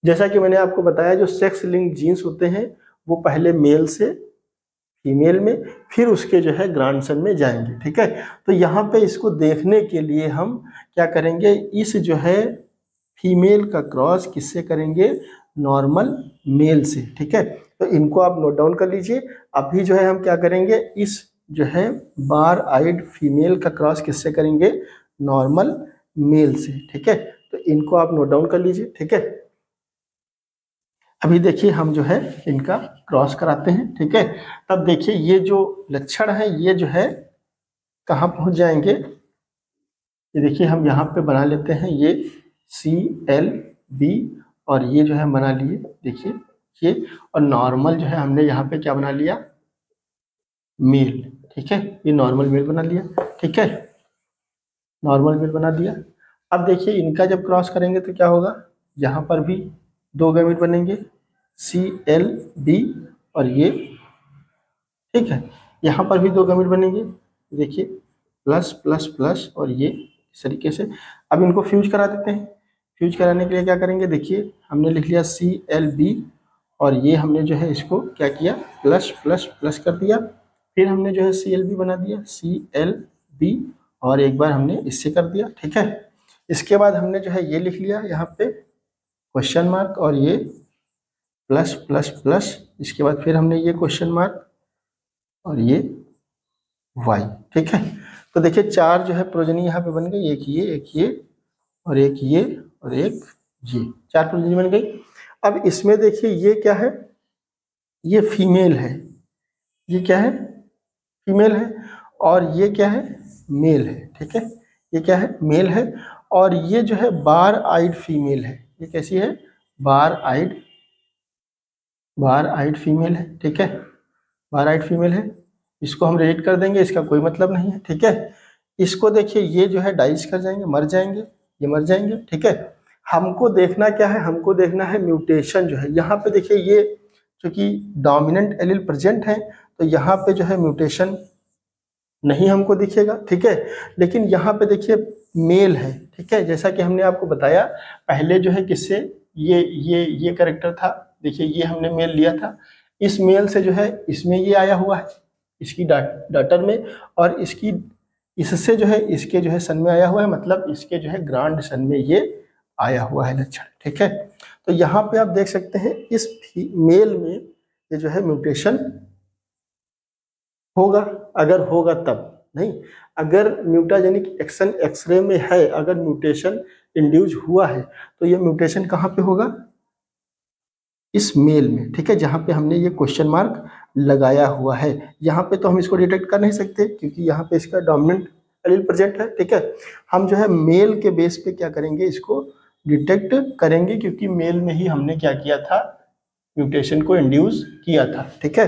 Speaker 1: जैसा कि मैंने आपको बताया जो सेक्स लिंक जीन्स होते हैं वो पहले मेल से फीमेल में, फिर उसके जो है ग्रांडसन में जाएंगे, ठीक है। तो यहाँ पे इसको देखने के लिए हम क्या करेंगे, इस जो है फीमेल का क्रॉस किससे करेंगे, नॉर्मल मेल से, ठीक है। तो इनको आप नोट डाउन कर लीजिए। अभी जो है हम क्या करेंगे, इस जो है बार आइड फीमेल का क्रॉस किससे करेंगे, नॉर्मल मेल से, ठीक है। तो इनको आप नोट डाउन कर लीजिए, ठीक है। अभी देखिए हम जो है इनका क्रॉस कराते हैं, ठीक है। तब देखिए ये जो लक्षण है ये जो है कहाँ पहुंच जाएंगे, ये देखिए हम यहाँ पे बना लेते हैं, ये CLB और ये जो है बना लिए, देखिए ये, और नॉर्मल जो है हमने यहाँ पे क्या बना लिया, मेल, ठीक है, ये नॉर्मल मेल बना लिया, ठीक है, नॉर्मल मेल बना दिया। अब देखिए इनका जब क्रॉस करेंगे तो क्या होगा, यहाँ पर भी दो गैमीट बनेंगे CLB और ये, ठीक है, यहाँ पर भी दो गैमीट बनेंगे, देखिए प्लस प्लस प्लस और ये इस तरीके से। अब इनको फ्यूज करा देते हैं। फ्यूज कराने के लिए क्या करेंगे, देखिए हमने लिख लिया CLB और ये हमने जो है इसको क्या किया, प्लस प्लस प्लस कर दिया। फिर हमने जो है CLB बना दिया, CLB, और एक बार हमने इससे कर दिया, ठीक है। इसके बाद हमने जो है ये लिख लिया यहाँ पे क्वेश्चन मार्क और ये प्लस प्लस प्लस, इसके बाद फिर हमने ये क्वेश्चन मार्क और ये y, ठीक है। तो देखिए 4 जो है प्रोजनी यहाँ पे बन गई, एक ये और एक ये और एक ये, 4 प्रोजनी बन गई। अब इसमें देखिए ये क्या है, ये फीमेल है, ये क्या है, फीमेल है, और ये क्या है, मेल है, ठीक है। ये क्या है, मेल है, और ये जो है बार आइड फीमेल है। ये कैसी है, बार आइड फीमेल है, ठीक है, बार आइड फीमेल है। इसको हम रेट कर देंगे, इसका कोई मतलब नहीं है, ठीक है। इसको देखिए ये जो है डाइस कर जाएंगे, मर जाएंगे, ये मर जाएंगे, ठीक है। हमको देखना क्या है, हमको देखना है म्यूटेशन जो है। यहाँ पे देखिए ये क्योंकि डोमिनेंट एलील प्रेजेंट है तो यहाँ पे जो है म्यूटेशन नहीं हमको दिखेगा, ठीक है। लेकिन यहाँ पे देखिए मेल है, ठीक है, जैसा कि हमने आपको बताया पहले जो है किससे, ये कैरेक्टर था, देखिए ये हमने मेल लिया था, इस मेल से जो है इसमें ये आया हुआ है, इसकी डॉटर में, और इसकी इससे जो है इसके जो है सन में आया हुआ है, मतलब इसके जो है ग्रांड सन में ये आया हुआ है लक्षण, ठीक है। तो यहाँ पे आप देख सकते हैं इस मेल में ये जो है म्यूटेशन होगा, अगर होगा तब, नहीं अगर म्यूटाजेनिक एक्शन एक्सरे में है, अगर म्यूटेशन इंड्यूस हुआ है तो ये म्यूटेशन कहाँ पे होगा, इस मेल में, ठीक है, जहाँ पे हमने ये क्वेश्चन मार्क लगाया हुआ है। यहाँ पे तो हम इसको डिटेक्ट कर नहीं सकते क्योंकि यहाँ पे इसका डोमिनेंट एलील प्रेजेंट है, ठीक है। हम जो है मेल के बेस पे क्या करेंगे, इसको डिटेक्ट करेंगे, क्योंकि मेल में ही हमने क्या किया था, म्यूटेशन को इंड्यूस किया था, ठीक है।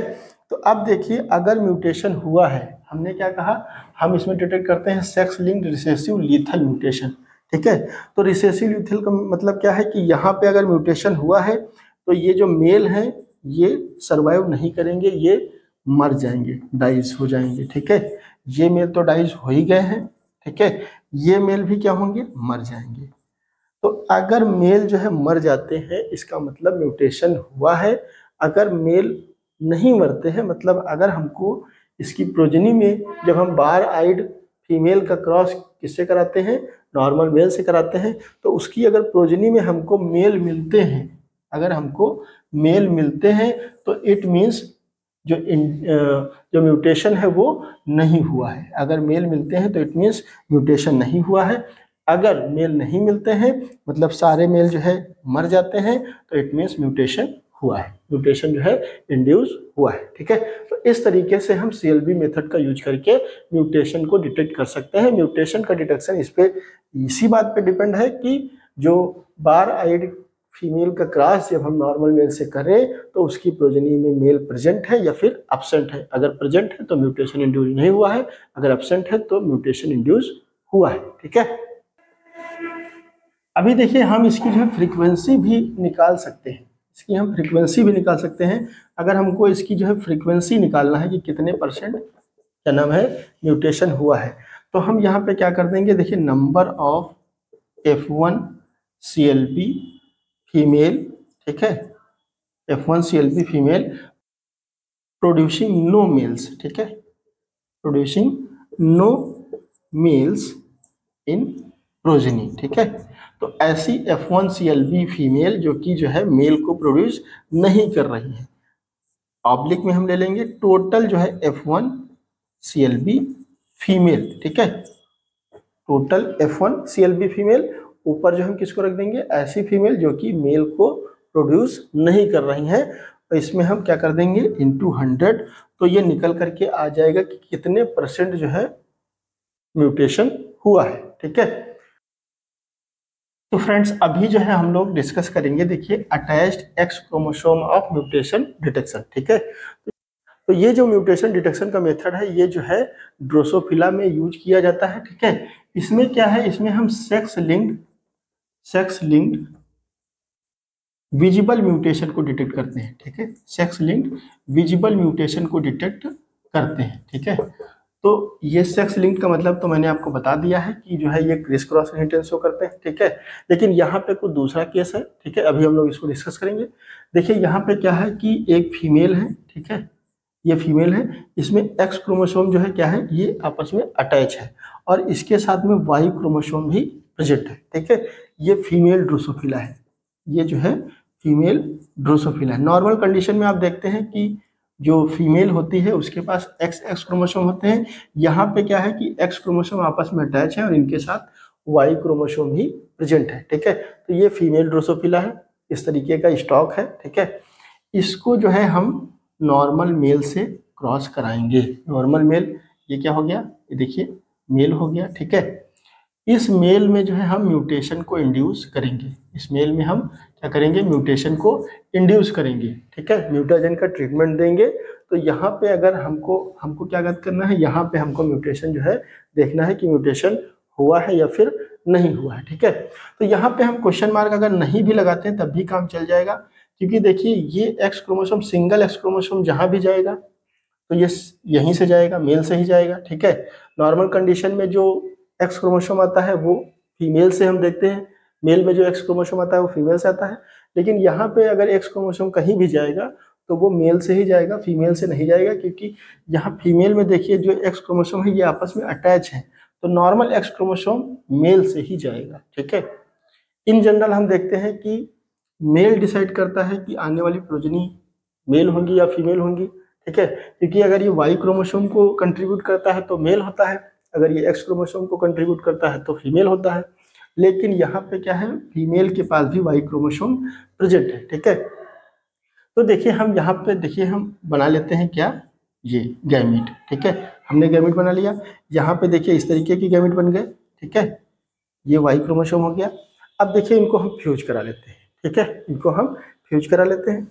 Speaker 1: तो अब देखिए अगर म्यूटेशन हुआ है, हमने क्या कहा, हम इसमें डिटेक्ट करते हैं sex linked recessive lethal mutation, ठीक है। तो रिसेसिव लीथल का मतलब क्या है कि यहाँ पे अगर म्यूटेशन हुआ है तो ये जो मेल हैं ये सर्वाइव नहीं करेंगे, ये मर जाएंगे, डाइज हो जाएंगे, ठीक है। ये मेल तो डाइज हो ही गए हैं, ठीक है, ये मेल भी क्या होंगे, मर जाएंगे। तो अगर मेल जो है मर जाते हैं इसका मतलब म्यूटेशन हुआ है। अगर मेल नहीं मरते हैं, मतलब अगर हमको इसकी प्रोजनी में जब हम बार आइड फीमेल का क्रॉस किससे कराते हैं, नॉर्मल मेल से कराते हैं, तो उसकी अगर प्रोजनी में हमको मेल मिलते हैं, अगर हमको मेल मिलते हैं तो इट मीन्स जो म्यूटेशन है वो नहीं हुआ है। अगर मेल मिलते हैं तो इट मीन्स म्यूटेशन नहीं हुआ है। अगर मेल नहीं मिलते हैं, मतलब सारे मेल जो है मर जाते हैं, तो इट मीन्स म्यूटेशन हुआ है, म्यूटेशन जो है इंड्यूस हुआ है, ठीक है। तो इस तरीके से हम CLB मेथड का यूज करके म्यूटेशन को डिटेक्ट कर सकते हैं। म्यूटेशन का डिटेक्शन इस पे इसी बात पे डिपेंड है कि जो बार आइड फीमेल का क्रॉस जब हम नॉर्मल मेल से करें तो उसकी प्रोजनी में मेल प्रेजेंट है या फिर एब्सेंट है। अगर प्रेजेंट है तो म्यूटेशन इंड्यूस नहीं हुआ है, अगर एब्सेंट है तो म्यूटेशन इंड्यूस हुआ है, ठीक है। अभी देखिए हम इसकी जो है फ्रीक्वेंसी भी निकाल सकते हैं, इसकी हम फ्रीक्वेंसी भी निकाल सकते हैं। अगर हमको इसकी जो है फ्रीक्वेंसी निकालना है कि कितने % क्या नाम है म्यूटेशन हुआ है, तो हम यहाँ पे क्या कर देंगे, देखिए number of F1 CLB female, ठीक है, F1 CLB female producing no males, ठीक है, producing no males in progeny, ठीक है। तो ऐसी F1 CLB फीमेल जो कि जो है मेल को प्रोड्यूस नहीं कर रही है, ऑब्लिक में हम ले लेंगे टोटल जो है F1 CLB फीमेल, ठीक है, टोटल F1 CLB फीमेल, ऊपर जो हम किसको रख देंगे, ऐसी फीमेल जो कि मेल को प्रोड्यूस नहीं कर रही हैं, तो इसमें हम क्या कर देंगे इंटू 100, तो ये निकल करके आ जाएगा कि कितने % जो है म्यूटेशन हुआ है, ठीक है। तो फ्रेंड्स अभी जो है हम लोग डिस्कस करेंगे, देखिए attached x chromosome of mutation detection, ठीक है। तो ये जो म्यूटेशन डिटेक्शन का मेथड है ये जो है ड्रोसोफिला में यूज किया जाता है, ठीक है। इसमें क्या है, इसमें हम सेक्स लिंक्ड विजिबल म्यूटेशन को डिटेक्ट करते हैं, ठीक है, सेक्स लिंक्ड विजिबल म्यूटेशन को डिटेक्ट करते हैं, ठीक है। तो ये सेक्स लिंक का मतलब तो मैंने आपको बता दिया है कि जो है ये क्रिस क्रॉस इनहेरिटेंस शो करते हैं, ठीक है। लेकिन यहाँ पे कुछ दूसरा केस है, ठीक है, अभी हम लोग इसको डिस्कस करेंगे। देखिए यहाँ पे क्या है कि एक फीमेल है, ठीक है, ये फीमेल है, इसमें एक्स क्रोमोसोम जो है क्या है, ये आपस में अटैच है और इसके साथ में वाई क्रोमोसोम भी प्रेजेंट है, ठीक है। ये फीमेल ड्रोसोफिला है, ये जो है फीमेल ड्रोसोफिला है। नॉर्मल कंडीशन में आप देखते हैं कि जो फीमेल होती है उसके पास एक्स एक्स क्रोमोसोम होते हैं। यहाँ पे क्या है कि एक्स क्रोमोसोम आपस में अटैच है और इनके साथ वाई क्रोमोसोम भी प्रेजेंट है, ठीक है। तो ये फीमेल ड्रोसोफिला है, इस तरीके का स्टॉक है, ठीक है। इसको जो है हम नॉर्मल मेल से क्रॉस कराएंगे। नॉर्मल मेल, ये क्या हो गया, ये देखिए मेल हो गया, ठीक है। इस मेल में जो है हम म्यूटेशन को इंड्यूस करेंगे, इस मेल में हम क्या करेंगे, म्यूटेशन को इंड्यूस करेंगे, ठीक है। म्यूटाजन का ट्रीटमेंट देंगे। तो यहाँ पे अगर हमको क्या करना है, यहाँ पे हमको म्यूटेशन जो है देखना है कि म्यूटेशन हुआ है या फिर नहीं हुआ है, ठीक है। तो यहाँ पे हम क्वेश्चन मार्क अगर नहीं भी लगाते हैं तब भी काम चल जाएगा, क्योंकि देखिए ये x chromosome, single x chromosome जहाँ भी जाएगा तो ये यहीं से जाएगा, मेल से ही जाएगा, ठीक है। नॉर्मल कंडीशन में जो एक्स क्रोमोसोम आता है वो फीमेल से हम देखते हैं, मेल में जो एक्स क्रोमोसोम आता है वो फीमेल से आता है। लेकिन यहाँ पे अगर एक्स क्रोमोसोम कहीं भी जाएगा तो वो मेल से ही जाएगा, फीमेल से नहीं जाएगा, क्योंकि यहाँ फीमेल में देखिए जो एक्स क्रोमोसोम है ये आपस में अटैच है, तो नॉर्मल एक्स क्रोमोसोम मेल से ही जाएगा, ठीक है। इन जनरल हम देखते हैं कि मेल डिसाइड करता है कि आने वाली प्रोजनी मेल होंगी या फीमेल होंगी, ठीक है। क्योंकि अगर ये वाई क्रोमोसोम को कंट्रीब्यूट करता है तो मेल होता है, अगर ये एक्स क्रोमोसोम को कंट्रीब्यूट करता है तो फीमेल होता है। लेकिन यहाँ पे क्या है, फीमेल के पास भी वाई क्रोमोसोम प्रेजेंट है, ठीक है। तो देखिए हम यहाँ पे देखिए हम बना लेते हैं क्या, ये गैमीट, ठीक है। हमने गैमीट बना लिया, यहाँ पे देखिए इस तरीके की गैमीट बन गए, ठीक है। ये वाई क्रोमोसोम हो गया। अब देखिए इनको हम फ्यूज करा लेते हैं, ठीक है, इनको हम फ्यूज करा लेते हैं।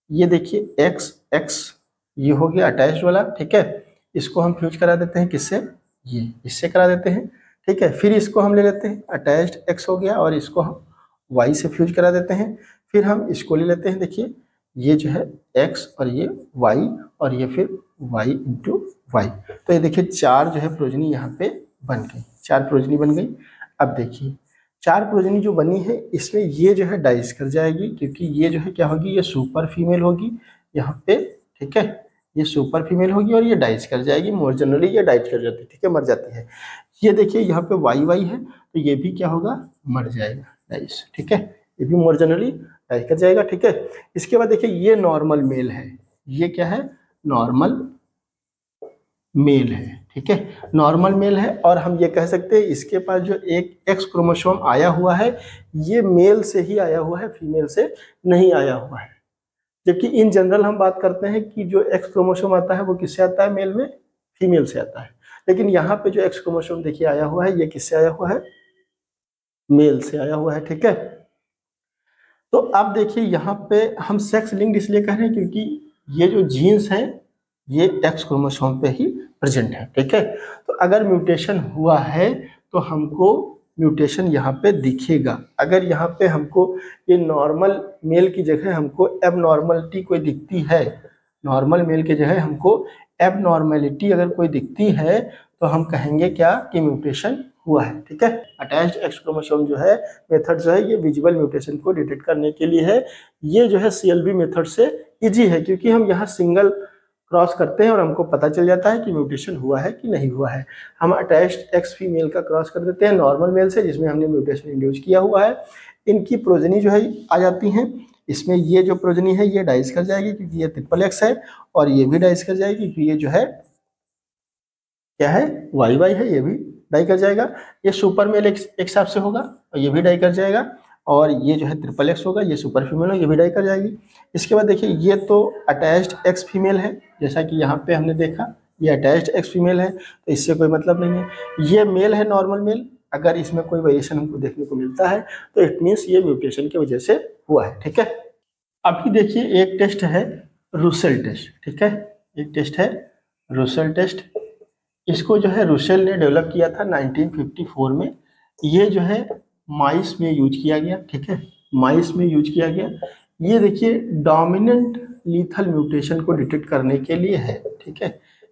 Speaker 1: ये देखिए एक्स एक्स ये हो गया अटैच्ड वाला, ठीक है। इसको हम फ्यूज करा देते हैं, किससे, ये इससे करा देते हैं, ठीक है। फिर इसको हम ले लेते हैं, अटैच्ड एक्स हो गया और इसको हम वाई से फ्यूज करा देते हैं। फिर हम इसको ले लेते हैं, देखिए ये जो है एक्स और ये वाई और ये फिर वाई इंटू वाई। तो ये देखिए चार जो है प्रोजनी यहाँ पे बन गई, चार प्रोजनी बन गई। अब देखिए चार प्रोजनी जो बनी है इसमें ये जो है डाइस कर जाएगी, क्योंकि ये जो है क्या होगी, ये सुपर फीमेल होगी यहाँ पे, ठीक है। ये सुपर फीमेल होगी और ये डाइस कर जाएगी, मोर जनरली ये डाइस कर जाती है, ठीक है, मर जाती है। ये देखिए यहाँ पे वाई वाई है तो ये भी क्या होगा, मर जाएगा, डाइस, ठीक है। ये भी मोर जनरली डाइस कर जाएगा, ठीक है। इसके बाद देखिए ये नॉर्मल मेल है, ये क्या है, नॉर्मल मेल है, ठीक है, नॉर्मल मेल है। और हम ये कह सकते हैं इसके पास जो एक एक्स क्रोमोसोम आया हुआ है ये मेल से ही आया हुआ है, फीमेल से नहीं आया हुआ है। जबकि इन जनरल हम बात करते हैं कि जो एक्स क्रोमोसोम आता है वो किससे आता है, मेल में, फीमेल से आता है। लेकिन यहाँ पे जो एक्स क्रोमोसोम देखिए आया हुआ है ये किससे आया हुआ है, मेल से आया हुआ है, ठीक है। तो अब देखिए यहाँ पे हम सेक्स लिंक्ड इसलिए कह रहे हैं क्योंकि ये जो जीन्स हैं ये एक्स क्रोमोसोम पे ही प्रेजेंट है, ठीक है। तो अगर म्यूटेशन हुआ है तो हमको म्यूटेशन यहाँ पे दिखेगा। अगर यहाँ पे हमको ये नॉर्मल मेल की जगह हमको एबनॉर्मलिटी कोई दिखती है, नॉर्मल मेल की जगह हमको एबनॉर्मलिटी अगर कोई दिखती है तो हम कहेंगे क्या कि म्यूटेशन हुआ है, ठीक है। अटैच्ड एक्स क्रोमोसोम जो है मेथड जो है ये विजिबल म्यूटेशन को डिटेक्ट करने के लिए है। ये जो है CLB मेथड से इजी है क्योंकि हम यहाँ सिंगल क्रॉस करते हैं और हमको पता चल जाता है कि म्यूटेशन हुआ है कि नहीं हुआ है। हम अटैच्ड एक्स फीमेल का क्रॉस कर देते हैं नॉर्मल मेल से जिसमें हमने म्यूटेशन इंड्यूस किया हुआ है। इनकी प्रोजनी जो है आ जाती हैं, इसमें ये जो प्रोजनी है ये डाइस कर जाएगी क्योंकि ये ट्रिपल एक्स है और ये भी डाइस कर जाएगी क्योंकि ये जो है क्या है, वाई वाई है, ये भी डाई कर जाएगा। ये सुपर मेल एक हिसाब से होगा और ये भी डाई कर जाएगा और ये जो है ट्रिपल एक्स होगा, ये सुपर फीमेल हो, ये भी डाई कर जाएगी। इसके बाद देखिए ये तो अटैच्ड एक्स फीमेल है, जैसा कि यहाँ पे हमने देखा ये अटैच्ड एक्स फीमेल है तो इससे कोई मतलब नहीं है। ये मेल है नॉर्मल मेल, अगर इसमें कोई वेरिएशन हमको देखने को मिलता है तो इट मीन्स ये म्यूटेशन की वजह से हुआ है, ठीक है। अभी देखिए एक टेस्ट है रूसेल टेस्ट, ठीक है, एक टेस्ट है रूसेल टेस्ट। इसको जो है रूसेल ने डेवलप किया था 1954 में। ये जो है माइस में यूज किया गया, ठीक है, माइस में यूज किया गया। ये देखिए डोमिनेंट लीथल म्यूटेशन को डिटेक्ट करने के लिए है, ठीक है।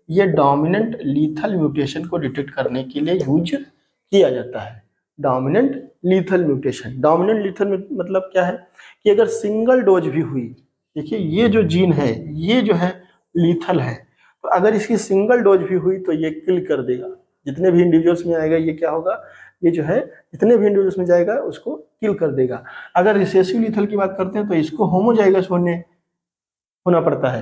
Speaker 1: ये डोमिनेंट लीथल म्यूटेशन को डिटेक्ट करने के लिए यूज किया जाता है। Dominant lethal mutation, dominant lethal मतलब क्या है कि अगर सिंगल डोज भी हुई, देखिए ये जो जीन है ये जो है लीथल है, तो अगर इसकी सिंगल डोज भी हुई तो ये किल कर देगा। जितने भी इंडिविजुअल्स में आएगा ये क्या होगा, ये जो है जितने भी इंडिविजुअल्स में जाएगा उसको किल कर देगा। अगर रिसेसिव लीथल की बात करते हैं तो इसको होमोजाइगस होना पड़ता है,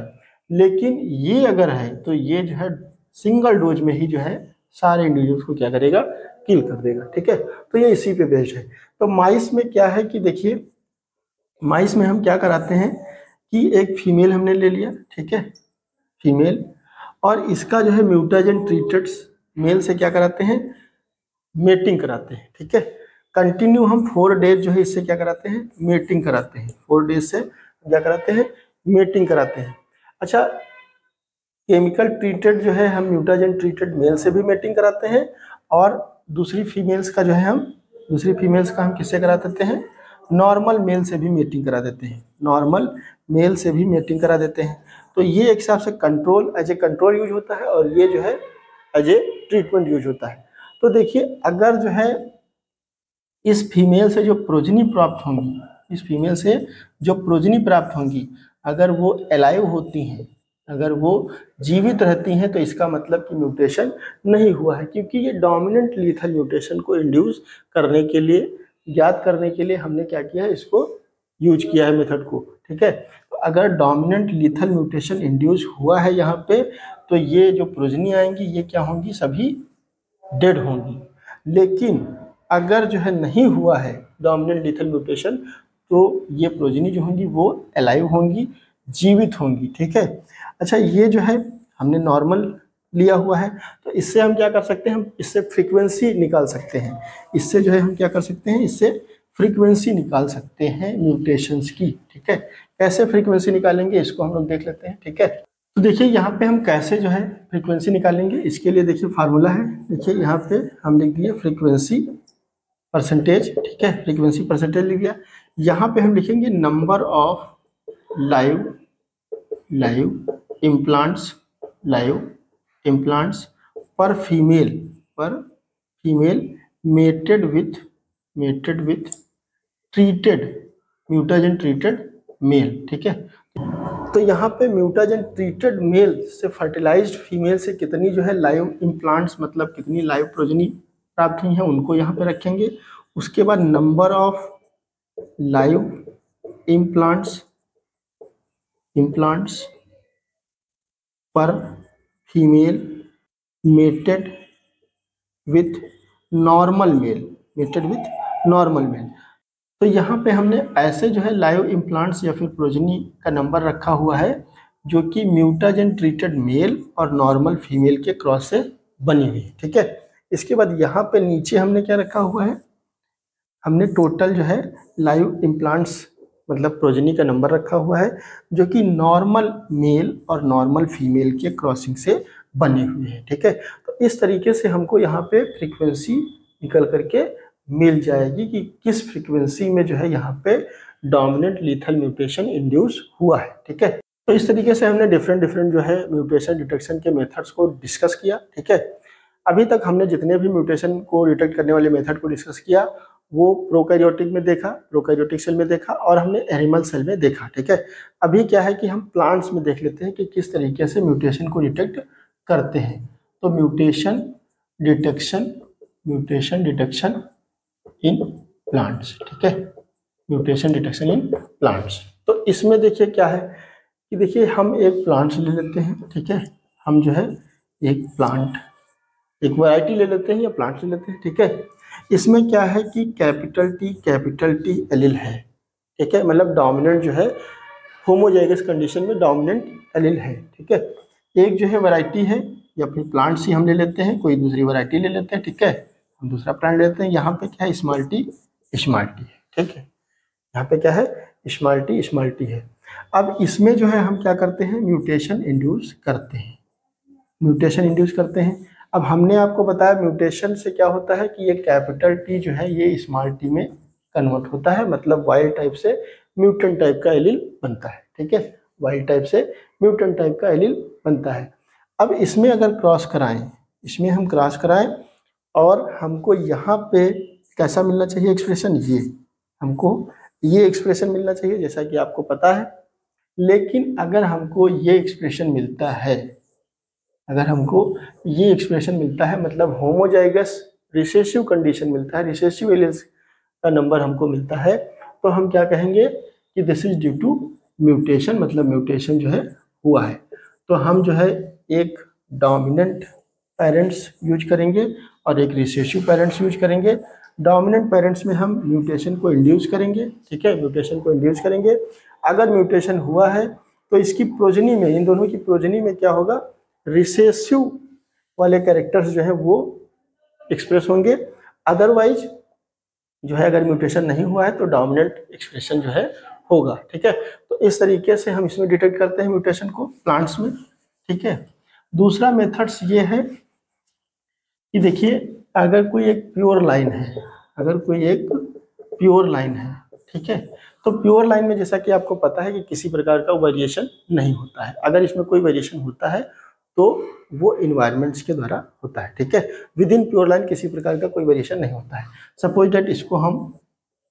Speaker 1: लेकिन ये अगर है तो ये जो है सिंगल डोज में ही जो है सारे इंडिविजुअल्स को क्या करेगा, किल कर देगा। ठीक है, तो ये इसी पे बेस्ड है। तो माइस में क्या है कि देखिए, माइस में हम क्या कराते हैं कि एक फीमेल हमने ले लिया, ठीक है, फीमेल, और इसका जो है म्यूटाजेन ट्रीटेड मेल से क्या कराते हैं, मेटिंग कराते हैं। ठीक है, कंटिन्यू हम 4 डेज जो है इससे क्या कराते हैं, मेटिंग कराते हैं। 4 डेज से क्या कराते हैं, मेटिंग कराते हैं। अच्छा, केमिकल ट्रीटेड जो है हम म्यूटाजेन ट्रीटेड मेल से भी मेटिंग कराते हैं, और दूसरी फीमेल्स का हम किससे करा देते हैं, नॉर्मल मेल से भी मेटिंग करा देते हैं, नॉर्मल मेल से भी मेटिंग करा देते हैं। तो ये एक हिसाब से control, as a control use होता है, और ये जो है एज ए ट्रीटमेंट यूज होता है। तो देखिए, अगर जो है इस फीमेल से जो प्रोजनी प्राप्त होंगी, इस फीमेल से जो प्रोजनी प्राप्त होंगी, अगर वो अलाइव होती हैं, अगर वो जीवित रहती हैं, तो इसका मतलब कि म्यूटेशन नहीं हुआ है, क्योंकि ये डोमिनेंट लीथल म्यूटेशन को इंड्यूस करने के लिए, ज्ञात करने के लिए हमने क्या किया है, इसको यूज किया है मेथड को। ठीक है, तो अगर डोमिनेंट लीथल म्यूटेशन इंड्यूस हुआ है यहाँ पे, तो ये जो प्रोजनी आएंगी ये क्या होंगी, सभी डेड होंगी। लेकिन अगर जो है नहीं हुआ है डोमिनेंट लीथल म्यूटेशन, तो ये प्रोजनी जो होंगी वो अलाइव होंगी, जीवित होंगी। ठीक है, अच्छा, ये जो है हमने नॉर्मल लिया हुआ है, तो इससे हम क्या कर सकते हैं, हम इससे फ्रीक्वेंसी निकाल सकते हैं। इससे जो है हम क्या कर सकते हैं, इससे फ्रीक्वेंसी निकाल सकते हैं म्यूटेशंस की। ठीक है, कैसे फ्रीक्वेंसी निकालेंगे इसको हम लोग देख लेते हैं। ठीक है, तो देखिए यहाँ पे हम कैसे जो है फ्रीक्वेंसी निकालेंगे, इसके लिए देखिए फार्मूला है। देखिए यहाँ पे हम लिख दिए फ्रीक्वेंसी परसेंटेज। ठीक है, फ्रीक्वेंसी परसेंटेज लिख दिया। यहाँ पे हम लिखेंगे number of live implants per female mated with treated mutagen treated male. ठीक है, तो यहाँ पे म्यूटाजेन ट्रीटेड मेल से फर्टिलाइज्ड फीमेल से कितनी जो है लाइव इम्प्लांट्स, मतलब कितनी लाइव प्रोजनी प्राप्त हुई हैं, उनको यहाँ पे रखेंगे। उसके बाद number of live implants per female mated with normal male, तो यहाँ पे हमने ऐसे जो है लाइव इम्प्लांट्स या फिर प्रोजनी का नंबर रखा हुआ है जो कि म्यूटाजेन ट्रीटेड मेल और नॉर्मल फीमेल के क्रॉस से बनी हुई है। ठीक है, इसके बाद यहाँ पे नीचे हमने क्या रखा हुआ है, हमने टोटल जो है लाइव इम्प्लांट्स मतलब प्रोजनी का नंबर रखा हुआ है जो कि नॉर्मल मेल और नॉर्मल फीमेल के क्रॉसिंग से बने हुए हैं। ठीक है, तो इस तरीके से हमको यहाँ पे फ्रीक्वेंसी निकल करके मिल जाएगी कि किस फ्रीक्वेंसी में जो है यहाँ पे डोमिनेंट लीथल म्यूटेशन इंड्यूस हुआ है। ठीक है, तो इस तरीके से हमने डिफरेंट जो है म्यूटेशन डिटेक्शन के मेथड्स को डिस्कस किया। ठीक है, अभी तक हमने जितने भी म्यूटेशन को डिटेक्ट करने वाले मेथड को डिस्कस किया वो प्रोकैरियोटिक में देखा, प्रोकैरियोटिक सेल में देखा, और हमने एनिमल सेल में देखा। ठीक है, अभी क्या है कि हम प्लांट्स में देख लेते हैं कि किस तरीके से म्यूटेशन को डिटेक्ट करते हैं। तो म्यूटेशन डिटेक्शन इन प्लांट्स। ठीक है, म्यूटेशन डिटेक्शन इन प्लांट्स। तो इसमें देखिए क्या है कि देखिए हम एक प्लांट ले लेते हैं। ठीक है, हम जो है एक वैरायटी ले लेते हैं या प्लांट ले लेते हैं। ठीक है, इसमें क्या है कि कैपिटल टी एलील है। ठीक है, मतलब डोमिनेंट जो है होमोजाइगस कंडीशन में डोमिनेंट एलील है। ठीक है, एक जो है वैरायटी है या फिर प्लांट्स ही हम ले लेते हैं, कोई दूसरी वैरायटी ले लेते हैं। ठीक है, हम दूसरा प्लांट लेते हैं। यहाँ पे क्या है, स्मॉल टी है। ठीक है, यहाँ पे क्या है, स्मॉल टी है। अब इसमें जो है हम क्या करते हैं, म्यूटेशन इंड्यूस करते हैं। अब हमने आपको बताया म्यूटेशन से क्या होता है कि ये कैपिटल टी जो है ये स्मॉल टी में कन्वर्ट होता है, मतलब वाइल्ड टाइप से म्यूटेंट टाइप का एलील बनता है। ठीक है, वाइल्ड टाइप से म्यूटेंट टाइप का एलील बनता है। अब इसमें अगर क्रॉस कराएं, इसमें हम क्रॉस कराएं और हमको यहाँ पे कैसा मिलना चाहिए एक्सप्रेशन, ये हमको ये एक्सप्रेशन मिलना चाहिए जैसा कि आपको पता है। लेकिन अगर हमको ये एक्सप्रेशन मिलता है, अगर हमको ये एक्सप्रेशन मिलता है मतलब होमोजाइगस रिसेसिव कंडीशन मिलता है, रिसेसिव एलील्स का नंबर हमको मिलता है, तो हम क्या कहेंगे कि this is due to mutation, मतलब म्यूटेशन जो है हुआ है। तो हम जो है एक डोमिनेंट पेरेंट्स यूज करेंगे और एक रिसेसिव पेरेंट्स यूज करेंगे। डोमिनेंट पेरेंट्स में हम म्यूटेशन को इंड्यूस करेंगे, ठीक है, म्यूटेशन को इंड्यूस करेंगे। अगर म्यूटेशन हुआ है तो इसकी प्रोजनी में, इन दोनों की प्रोजनी में क्या होगा, रिसेसिव वाले कैरेक्टर्स जो है वो एक्सप्रेस होंगे। अदरवाइज जो है अगर म्यूटेशन नहीं हुआ है तो डोमिनेंट एक्सप्रेशन जो है होगा, ठीक है। तो इस तरीके से हम इसमें डिटेक्ट करते हैं म्यूटेशन को प्लांट्स में, ठीक है। दूसरा मेथड्स ये है कि देखिए अगर कोई एक प्योर लाइन है, अगर कोई एक प्योर लाइन है, ठीक है, तो प्योर लाइन में जैसा कि आपको पता है कि किसी प्रकार का वेरिएशन नहीं होता है। अगर इसमें कोई वेरिएशन होता है तो वो इन्वायरमेंट्स के द्वारा होता है, ठीक है। विद इन प्योर लाइन किसी प्रकार का कोई वेरिएशन नहीं होता है। सपोज दैट इसको हम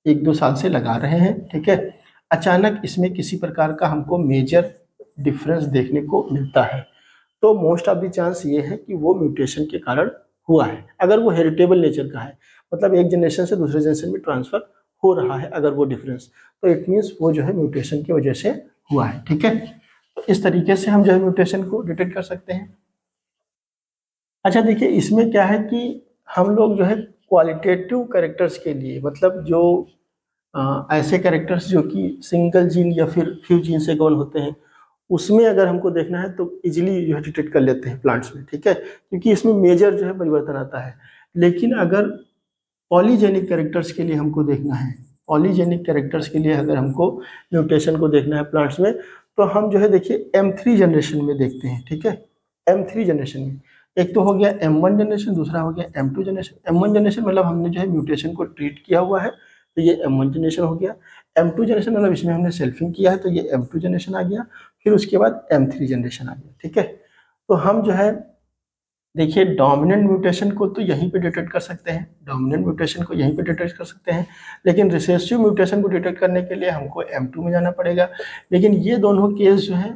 Speaker 1: 1-2 साल से लगा रहे हैं, ठीक है, अचानक इसमें किसी प्रकार का हमको मेजर डिफरेंस देखने को मिलता है, तो मोस्ट ऑफ द चांस ये है कि वो म्यूटेशन के कारण हुआ है। अगर वो हेरिटेबल नेचर का है, मतलब एक जनरेशन से दूसरे जनरेशन में ट्रांसफर हो रहा है अगर वो डिफरेंस, तो इट मीन्स वो जो है म्यूटेशन की वजह से हुआ है, ठीक है। तो इस तरीके से हम जो है म्यूटेशन को डिटेक्ट कर सकते हैं। अच्छा देखिए इसमें क्या है कि हम लोग जो है क्वालिटेटिव कैरेक्टर्स के लिए, मतलब जो ऐसे कैरेक्टर्स जो कि सिंगल जीन या फिर फ्यू जीन से गवर्न होते हैं, उसमें अगर हमको देखना है तो इजीली जो है डिटेक्ट कर लेते हैं प्लांट्स में, ठीक है, क्योंकि इसमें मेजर जो है परिवर्तन आता है। लेकिन अगर पॉलीजेनिक कैरेक्टर्स के लिए हमको देखना है, पॉलीजेनिक कैरेक्टर्स के लिए अगर हमको म्यूटेशन को देखना है प्लांट्स में, तो हम जो है देखिए M3 जनरेशन में देखते हैं, ठीक है। M3 जनरेशन में एक तो हो गया M1 जनरेशन, दूसरा हो गया M2 जनरेशन। M1 जनरेशन मतलब हमने जो है म्यूटेशन को ट्रीट किया हुआ है, तो ये M1 जनरेशन हो गया। M2 जनरेशन मतलब इसमें हमने सेल्फिंग किया है, तो ये M2 जनरेशन आ गया। फिर उसके बाद M3 जनरेशन आ गया, ठीक है। तो हम जो है देखिए डोमिनेंट म्यूटेशन को तो यहीं पे डिटेक्ट कर सकते हैं, डोमिनेंट म्यूटेशन को यहीं पे डिटेक्ट कर सकते हैं, लेकिन रिसेसिव म्यूटेशन को डिटेक्ट करने के लिए हमको M2 में जाना पड़ेगा। लेकिन ये दोनों केस जो है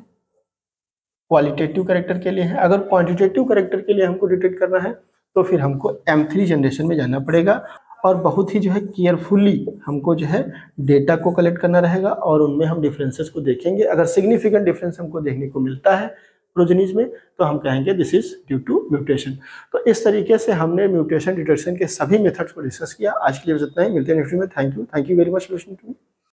Speaker 1: क्वालिटेटिव कैरेक्टर के लिए है। अगर क्वांटिटेटिव कैरेक्टर के लिए हमको डिटेक्ट करना है तो फिर हमको M3 जनरेशन में जाना पड़ेगा और बहुत ही जो है केयरफुली हमको जो है डेटा को कलेक्ट करना रहेगा और उनमें हम डिफरेंसेस को देखेंगे। अगर सिग्निफिकेंट डिफरेंस हमको देखने को मिलता है प्रोजेनीज में तो हम कहेंगे this is due to mutation. तो इस तरीके से हमने म्यूटेशन डिटेक्शन के सभी मेथड्स को डिस्कस किया। आज के लिए बस इतना ही, मिलते हैं नेक्स्ट वीडियो में। Thank you very much for listening to me.